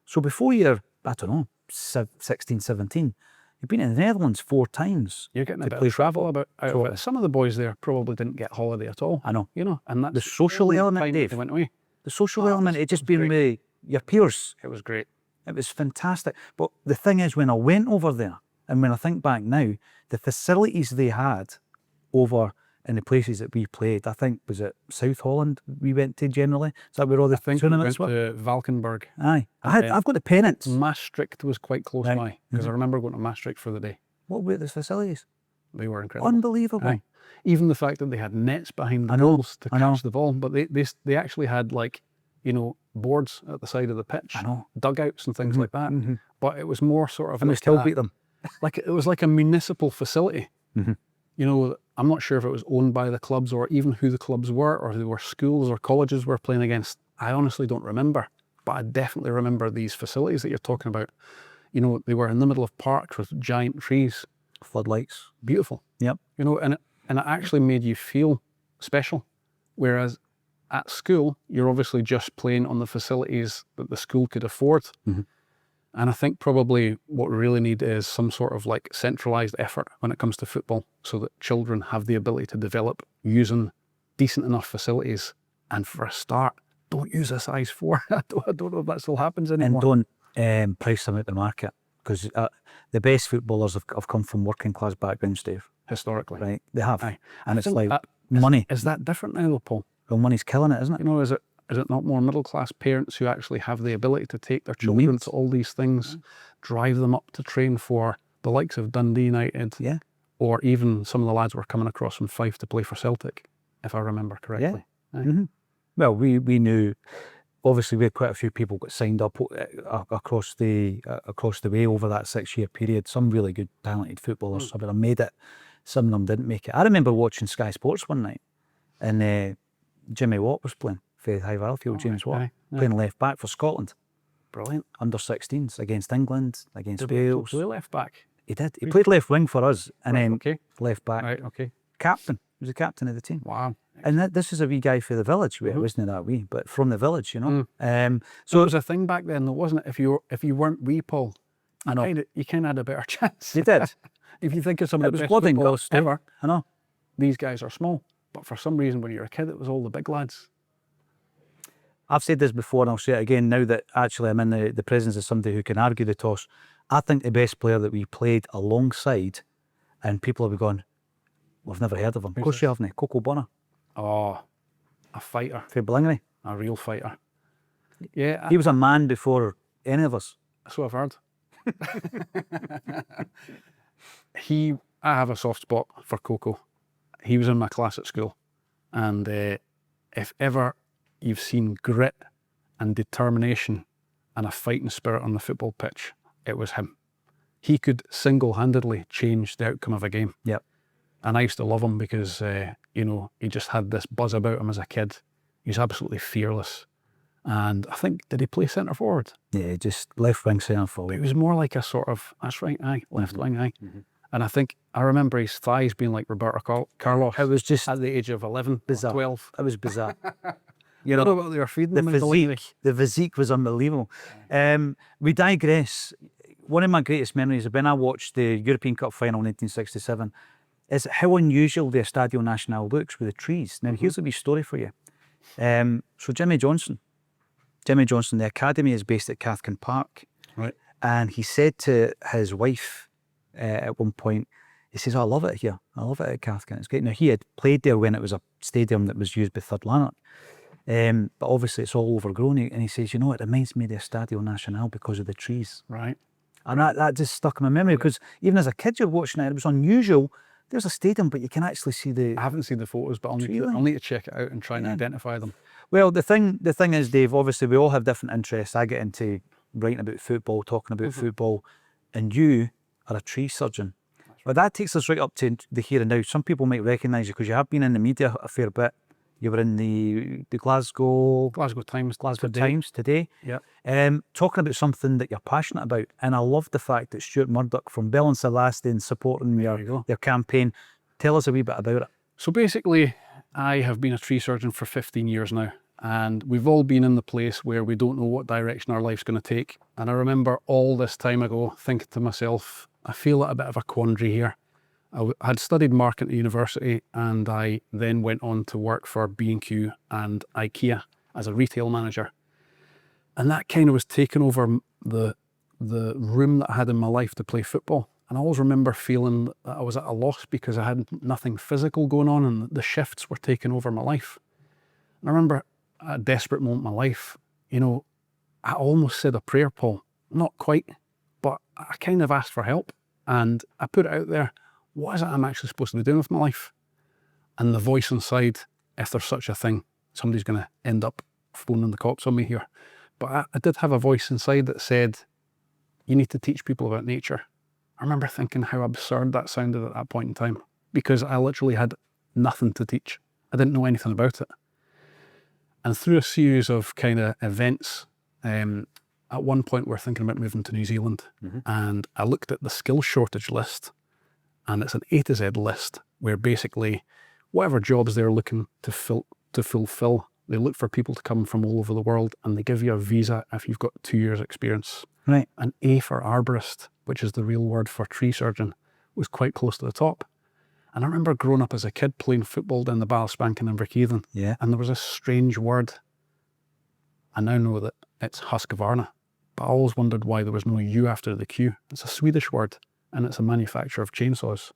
So before you're, I don't know, 16, 17, you've been in the Netherlands 4 times. You're getting a to bit play of travel football. out of it. Some of the boys there probably didn't get holiday at all. I know. And that's The social only element, time that Dave. They went away. The social element, it just was being with your peers. It was great. It was fantastic. But the thing is, when I went over there, and when I think back now, the facilities they had over in the places that we played, I think, was it South Holland we went to generally? Is that where all the tournaments we went were? to Valkenburg. Aye. I've got the pennants. Maastricht was quite close Right. by, because I remember going to Maastricht for the day. What were the facilities? They were incredible. Unbelievable. Aye. Even the fact that they had nets behind the I know, goals to I know. catch the ball, but they actually had boards at the side of the pitch, I know. dugouts and things like that. But it was more sort of And we still beat them. like it was like a municipal facility. I'm not sure if it was owned by the clubs or even who the clubs were or who were schools or colleges we're playing against. I honestly don't remember, but I definitely remember these facilities that you're talking about. They were in the middle of parks with giant trees. Floodlights. Beautiful. Yep. And it actually made you feel special. Whereas at school, you're obviously just playing on the facilities that the school could afford. And I think probably what we really need is some sort of like centralized effort when it comes to football so that children have the ability to develop using decent enough facilities. And for a start, don't use a size 4. I don't know if that still happens anymore. And don't price them out the market, because the best footballers have come from working class backgrounds, Dave. Historically. Right? They have. Aye. And it's think like that- money. Is that different now though, Paul? Well, money's killing it, isn't it? Is it not more middle class parents who actually have the ability to take their children to all these things, drive them up to train for the likes of Dundee United? Yeah. Or even some of the lads were coming across from Fife to play for Celtic, if I remember correctly. Yeah. Well, we knew, obviously we had quite a few people got signed up across the way over that 6-year period. Some really good, talented footballers. Some of them made it, some of them didn't make it. I remember watching Sky Sports one night, and Jimmy Watt was playing for High Valleyfield, James Watt, playing left back for Scotland. Brilliant. Under 16s against England, against Wales. Play left back. He did. He played left wing for us, and then Okay. left back. Right, okay. Captain. He was the captain of the team. Wow. And this is a wee guy for the village. Well, it wasn't that wee, but from the village, you know. So it was a thing back then, though, wasn't it? If you weren't wee, Paul, I know. you kind of had a better chance. You did. If you think of some It of was the best blood and footballers gusto. ever, I know. these guys are small. But for some reason, when you're a kid, it was all the big lads. I've said this before and I'll say it again now that actually I'm in the presence of somebody who can argue the toss. I think the best player that we played alongside, and people have gone, we've never heard of him. Of course you haven't. Coco Bonner. Oh, a fighter. For Ballingry. A real fighter. Yeah. He was a man before any of us. So I've heard. I have a soft spot for Coco. He was in my class at school. And if ever you've seen grit and determination and a fighting spirit on the football pitch, it was him. He could single-handedly change the outcome of a game. Yep. And I used to love him because, you know, he just had this buzz about him as a kid. He was absolutely fearless. And I think, did he play centre forward? Yeah, just left wing centre forward. But he was more like a sort of, that's right, aye, left wing, aye. And I remember his thighs being like Roberto Carlos. It was just at the age of 11, bizarre. 12. It was bizarre. You know what they were feeding the him in Ballingry. physique was unbelievable. We digress. One of my greatest memories of when I watched the European Cup final in 1967 is how unusual the Estadio Nacional looks with the trees. Now, here's a wee story for you. So Jimmy Johnson, the academy is based at Cathkin Park. Right. And he said to his wife at one point, he says, oh, I love it here. I love it at Cathkin. It's great. Now, he had played there when it was a stadium that was used by Third Lanark. But obviously it's all overgrown. And he says, you know, it reminds me of the Estadio Nacional because of the trees. Right. And that just stuck in my memory because even as a kid, you're watching it, it was unusual. There's a stadium, but you can actually see the... I haven't seen the photos, but I'll need to check it out and try and identify them. Well, the thing is, Dave, obviously we all have different interests. I get into writing about football, talking about football, and you are a tree surgeon. But that takes us right up to the here and now. Some people might recognise you because you have been in the media a fair bit. You were in the Glasgow Times today. Yeah. Talking about something that you're passionate about. And I love the fact that Stuart Murdoch from Bell and Sebastian supporting your campaign. Tell us a wee bit about it. So basically, I have been a tree surgeon for 15 years now. And we've all been in the place where we don't know what direction our life's going to take. And I remember all this time ago thinking to myself, I feel a bit of a quandary here. I had studied marketing at university and I then went on to work for B&Q and IKEA as a retail manager. And that kind of was taking over the room that I had in my life to play football. And I always remember feeling that I was at a loss because I had nothing physical going on and the shifts were taking over my life. And I remember at a desperate moment in my life, you know, I almost said a prayer, Paul. Not quite, but I kind of asked for help. And I put it out there. What is it I'm actually supposed to be doing with my life? And the voice inside, if there's such a thing, somebody's going to end up phoning the cops on me here. But I did have a voice inside that said, you need to teach people about nature. I remember thinking how absurd that sounded at that point in time because I literally had nothing to teach. I didn't know anything about it. And through a series of kind of events, at one point we're thinking about moving to New Zealand. And I looked at the skill shortage list. And it's an A to Z list where basically whatever jobs they're looking to fulfill, they look for people to come from all over the world and they give you a visa if you've got 2 years experience. Right. And A for arborist, which is the real word for tree surgeon, was quite close to the top. And I remember growing up as a kid playing football down the Ballyspankin in Inverkeithing. Yeah. And there was a strange word. I now know that it's Husqvarna, but I always wondered why there was no U after the Q. It's a Swedish word. And it's a manufacturer of chainsaws.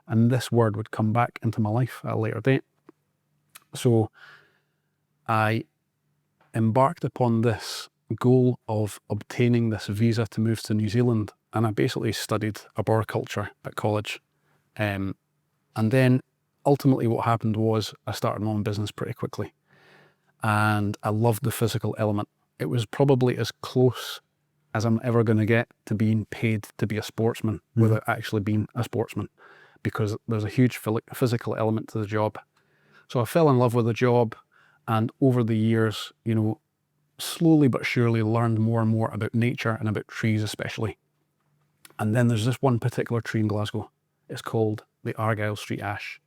And this word would come back into my life at a later date. So I embarked upon this goal of obtaining this visa to move to New Zealand. And I basically studied arboriculture at college. And then ultimately what happened was I started my own business pretty quickly. And I loved the physical element. It was probably as close as I'm ever going to get to being paid to be a sportsman without actually being a sportsman, because there's a huge physical element to the job. So I fell in love with the job, and over the years, you know, slowly but surely learned more and more about nature and about trees especially. And then there's this one particular tree in Glasgow. It's called the Argyle Street Ash.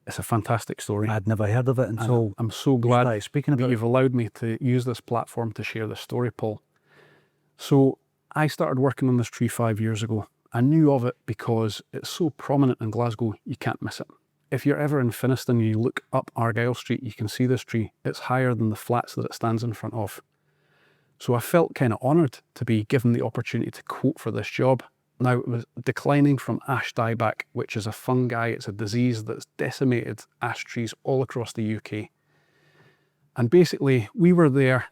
It's a fantastic story. I'd never heard of it And until I'm so you glad started speaking that about it. you've allowed me to use this platform to share this story, Paul. So I started working on this tree 5 years ago. I knew of it because it's so prominent in Glasgow, you can't miss it. If you're ever in Finnieston and you look up Argyle Street, you can see this tree. It's higher than the flats that it stands in front of. So I felt kind of honoured to be given the opportunity to quote for this job. Now, it was declining from ash dieback, which is a fungi. It's a disease that's decimated ash trees all across the UK. And basically, we were there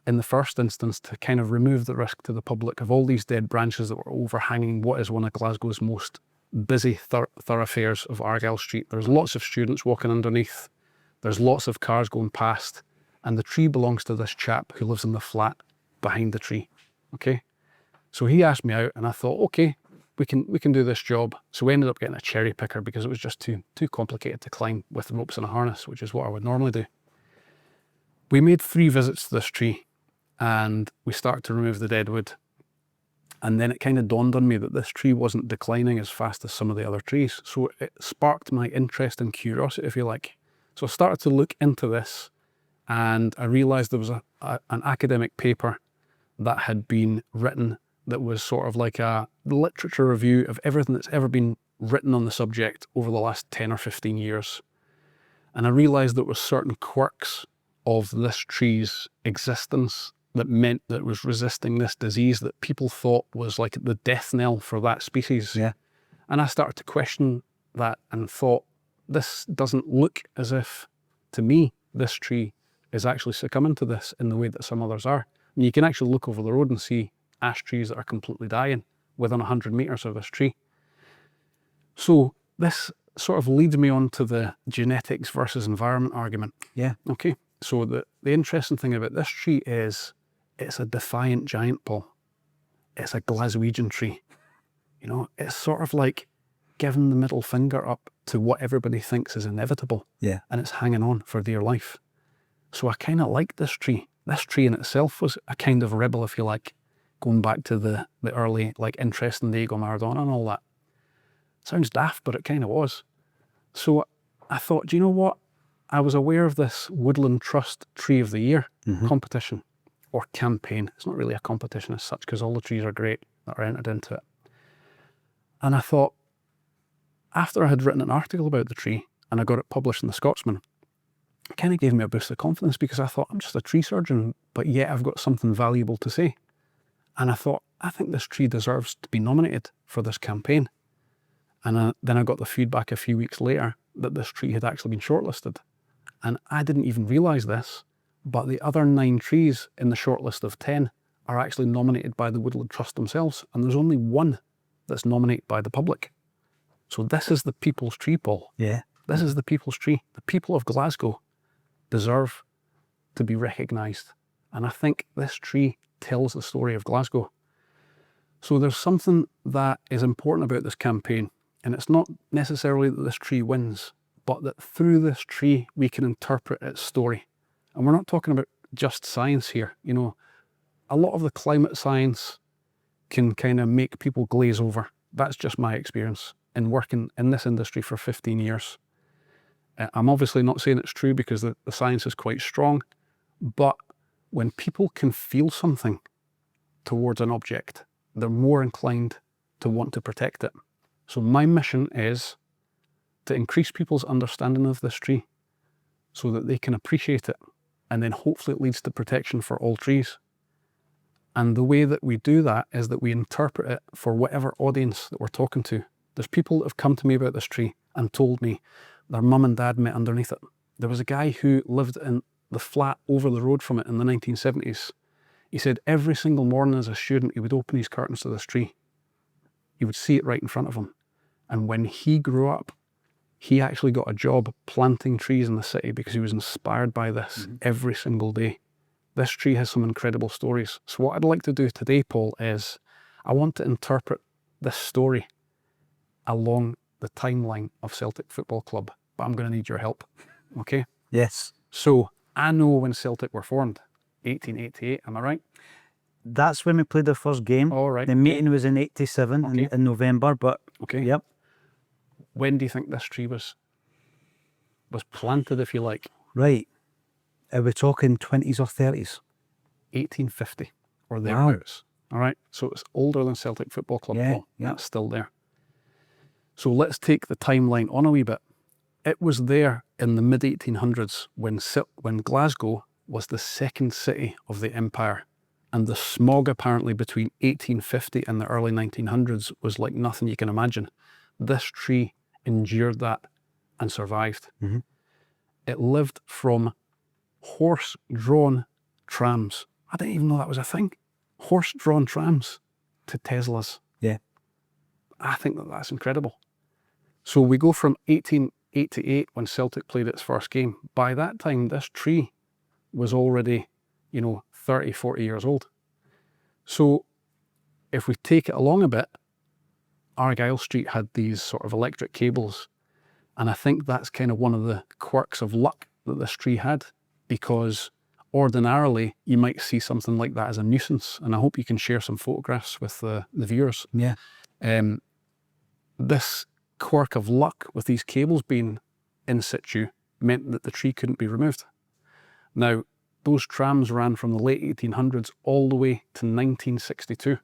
in the first instance to kind of remove the risk to the public of all these dead branches that were overhanging what is one of Glasgow's most busy thoroughfares of Argyle Street. There's lots of students walking underneath. There's lots of cars going past. And the tree belongs to this chap who lives in the flat behind the tree. Okay? So he asked me out and I thought, okay, we can do this job. So we ended up getting a cherry picker because it was just too complicated to climb with ropes and a harness, which is what I would normally do. We made 3 visits to this tree and we started to remove the dead wood. And then it kind of dawned on me that this tree wasn't declining as fast as some of the other trees. So it sparked my interest and curiosity, if you like. So I started to look into this and I realised there was an academic paper that had been written that was sort of like a literature review of everything that's ever been written on the subject over the last 10 or 15 years. And I realised there were certain quirks of this tree's existence that meant that it was resisting this disease that people thought was like the death knell for that species. Yeah. And I started to question that and thought, this doesn't look as if, to me, this tree is actually succumbing to this in the way that some others are. And you can actually look over the road and see ash trees that are completely dying within 100 metres of this tree. So this sort of leads me on to the genetics versus environment argument. Yeah. Okay, so the interesting thing about this tree is it's a defiant giant, Paul. It's a Glaswegian tree. You know, it's sort of like giving the middle finger up to what everybody thinks is inevitable. Yeah. And it's hanging on for dear life. So I kind of like this tree. This tree in itself was a kind of rebel, if you like, going back to the early like interest in Diego Maradona and all that. Sounds daft, but it kind of was. So I thought, do you know what? I was aware of this Woodland Trust Tree of the Year competition or campaign. It's not really a competition as such because all the trees are great that are entered into it. And I thought, after I had written an article about the tree and I got it published in the Scotsman, it kind of gave me a boost of confidence because I thought, I'm just a tree surgeon, but yet I've got something valuable to say. And I thought, I think this tree deserves to be nominated for this campaign. And then I got the feedback a few weeks later that this tree had actually been shortlisted. And I didn't even realise this, but the other 9 trees in the shortlist of 10 are actually nominated by the Woodland Trust themselves. And there's only 1 that's nominated by the public. So this is the people's tree, Paul. Yeah. This is the people's tree. The people of Glasgow deserve to be recognised. And I think this tree tells the story of Glasgow. So there's something that is important about this campaign. And it's not necessarily that this tree wins, but that through this tree, we can interpret its story. And we're not talking about just science here. You know, a lot of the climate science can kind of make people glaze over. That's just my experience in working in this industry for 15 years. I'm obviously not saying it's true because the science is quite strong, but when people can feel something towards an object, they're more inclined to want to protect it. So my mission is to increase people's understanding of this tree so that they can appreciate it, and then hopefully it leads to protection for all trees. And the way that we do that is that we interpret it for whatever audience that we're talking to. There's people that have come to me about this tree and told me their mum and dad met underneath it. There was a guy who lived in the flat over the road from it in the 1970s. He said every single morning as a student he would open his curtains to this tree. He would see it right in front of him. And when he grew up, he actually got a job planting trees in the city because he was inspired by this every single day. This tree has some incredible stories. So what I'd like to do today, Paul, is I want to interpret this story along the timeline of Celtic Football Club, but I'm going to need your help, okay? Yes. So I know when Celtic were formed, 1888, am I right? That's when we played the first game. All right. The meeting was in 87 in November, but Okay. yep. When do you think this tree was was planted, if you like, Right. Are we talking 20s or 30s? 1850 or Wow. thereabouts. All right, so it's older than Celtic Football Club, Yeah, Paul. yeah. It's still there. So let's take the timeline on a wee bit. It was there in the mid-1800s when Glasgow was the second city of the empire, and the smog apparently between 1850 and the early 1900s was like nothing you can imagine. This tree endured that and survived. Mm-hmm. It lived from horse-drawn trams. I didn't even know that was a thing. Horse-drawn trams to Teslas. Yeah. I think that that's incredible. So we go from 1888 when Celtic played its first game. By that time, this tree was already, 30, 40 years old. So if we take it along a bit, Argyle Street had these sort of electric cables. And I think that's kind of one of the quirks of luck that this tree had, because ordinarily you might see something like that as a nuisance. And I hope you can share some photographs with the viewers. Yeah. This quirk of luck with these cables being in situ meant that the tree couldn't be removed. Now, those trams ran from the late 1800s all the way to 1962.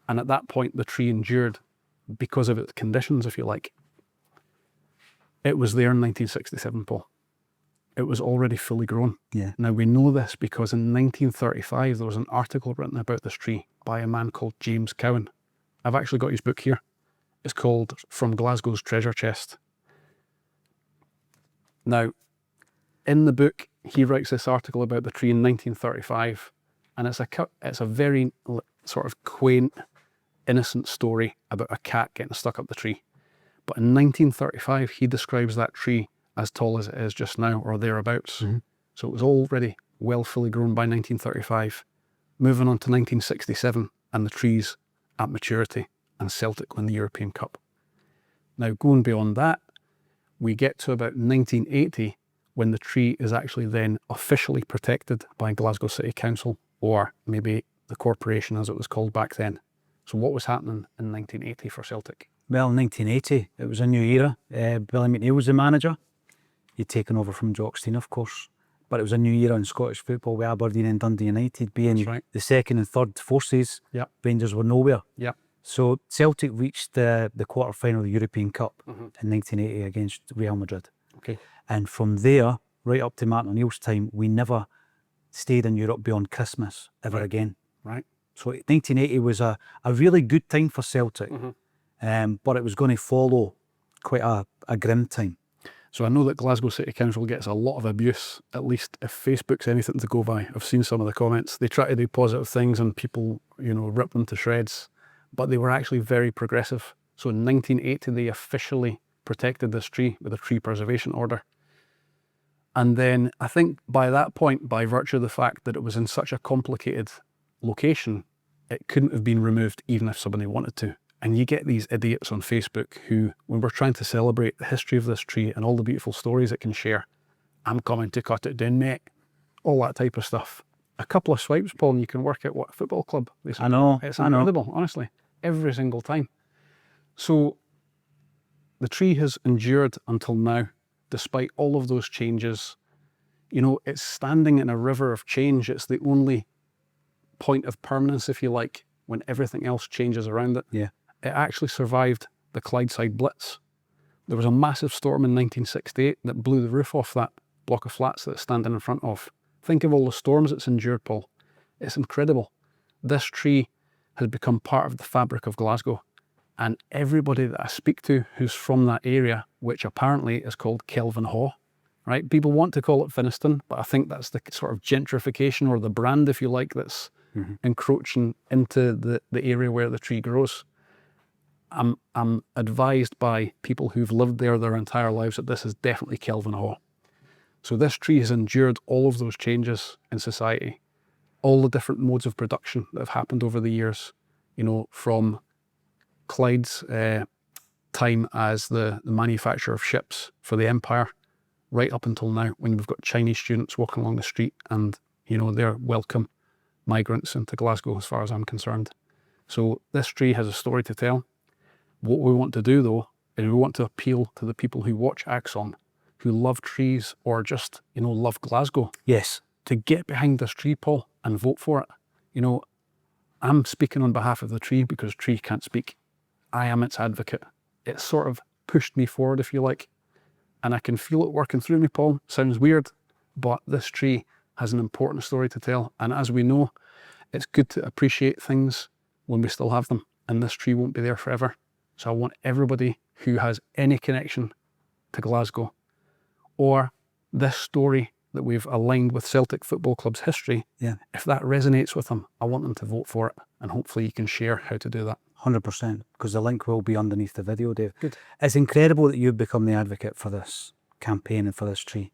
And at that point, the tree endured because of its conditions, if you like. It was there in 1967, Paul. It was already fully grown. Yeah. Now, we know this because in 1935, there was an article written about this tree by a man called James Cowan. I've actually got his book here. It's called From Glasgow's Treasure Chest. Now, in the book, he writes this article about the tree in 1935, and it's a very sort of quaint, innocent story about a cat getting stuck up the tree. But in 1935, he describes that tree as tall as it is just now, or thereabouts. Mm-hmm. So it was already well fully grown by 1935. Moving on to 1967, and the tree's at maturity, and Celtic win the European Cup. Now, going beyond that, we get to about 1980, when the tree is actually then officially protected by Glasgow City Council, or maybe the corporation as it was called back then. So what was happening in 1980 for Celtic? Well, in 1980, it was a new era. Billy McNeil was the manager. He'd taken over from Jock Stein, of course. But it was a new era in Scottish football, with Aberdeen and Dundee United being That's right. the second and third forces. Yep. Rangers were nowhere. Yep. So Celtic reached the quarter-final of the European Cup Mm-hmm. in 1980 against Real Madrid. Okay. And from there, right up to Martin O'Neill's time, we never stayed in Europe beyond Christmas ever Right. again. Right. So 1980 was a really good time for Celtic, but it was going to follow quite a grim time. So I know that Glasgow City Council gets a lot of abuse, at least if Facebook's anything to go by. I've seen some of the comments. They try to do positive things and people, rip them to shreds, but they were actually very progressive. So in 1980, they officially protected this tree with a tree preservation order. And then I think by that point, by virtue of the fact that it was in such a complicated location, it couldn't have been removed even if somebody wanted to. And you get these idiots on Facebook who, when we're trying to celebrate the history of this tree and all the beautiful stories it can share, I'm coming to cut it down, mate. All that type of stuff. A couple of swipes, Paul, and you can work out what football club they support. I know. It's incredible, honestly. Every single time. So the tree has endured until now, despite all of those changes. It's standing in a river of change. It's the only point of permanence, if you like, when everything else changes around it. Yeah. It actually survived the Clydeside Blitz. There was a massive storm in 1968 that blew the roof off that block of flats that it's standing in front of. Think of all the storms it's endured, Paul. It's incredible. This tree has become part of the fabric of Glasgow. And everybody that I speak to who's from that area, which apparently is called Kelvin Haw, right? People want to call it Finiston, but I think that's the sort of gentrification or the brand, if you like, that's encroaching into the area where the tree grows. I'm advised by people who've lived there their entire lives that this is definitely Kelvin Haw. So this tree has endured all of those changes in society, all the different modes of production that have happened over the years, from Clyde's time as the manufacturer of ships for the empire, right up until now, when we've got Chinese students walking along the street and, they're welcome migrants into Glasgow as far as I'm concerned. So this tree has a story to tell. What we want to do, though, is we want to appeal to the people who watch Acsom, who love trees or just, you know, love Glasgow, Yes. to get behind this tree, Paul, and vote for it. You know, I'm speaking on behalf of the tree because tree can't speak. I am its advocate. It's sort of pushed me forward, if you like, and I can feel it working through me, Paul. Sounds weird, but this tree has an important story to tell. And as we know, it's good to appreciate things when we still have them, and this tree won't be there forever. So I want everybody who has any connection to Glasgow or this story that we've aligned with Celtic Football Club's history, Yeah. if that resonates with them, I want them to vote for it. And hopefully you can share how to do that. 100%, because the link will be underneath the video, Dave. Good. It's incredible that you've become the advocate for this campaign and for this tree.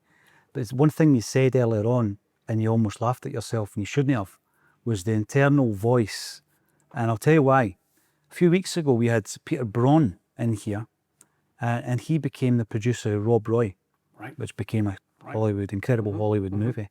But it's one thing you said earlier on, and you almost laughed at yourself, and you shouldn't have, was the internal voice. And I'll tell you why. A few weeks ago, we had Peter Braun in here, and he became the producer of Rob Roy, Right. which became a Right. incredible Hollywood movie.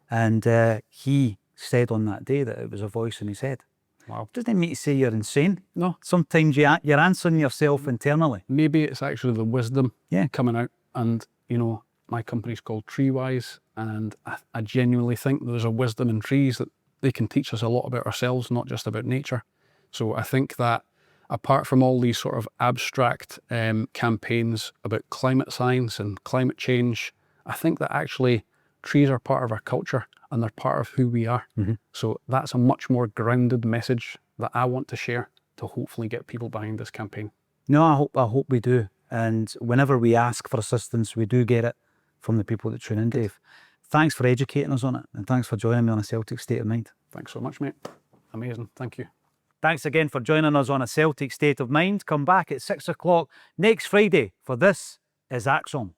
And he said on that day that it was a voice in his head. Wow. Doesn't mean to say you're insane. No, Sometimes you're answering yourself internally. maybe it's actually the wisdom Yeah. coming out. And, you know, my company's called Treewise, and I genuinely think there's a wisdom in trees that they can teach us a lot about ourselves, not just about nature. So I think that apart from all these sort of abstract campaigns about climate science and climate change, I think that actually trees are part of our culture and they're part of who we are. So that's a much more grounded message that I want to share to hopefully get people behind this campaign. No, I hope we do. And whenever we ask for assistance, we do get it from the people that tune in, Dave. Thanks for educating us on it, and thanks for joining me on A Celtic State of Mind. Thanks so much, mate. Amazing. Thank you. Thanks again for joining us on A Celtic State of Mind. Come back at 6 o'clock next Friday, for this is Acsom.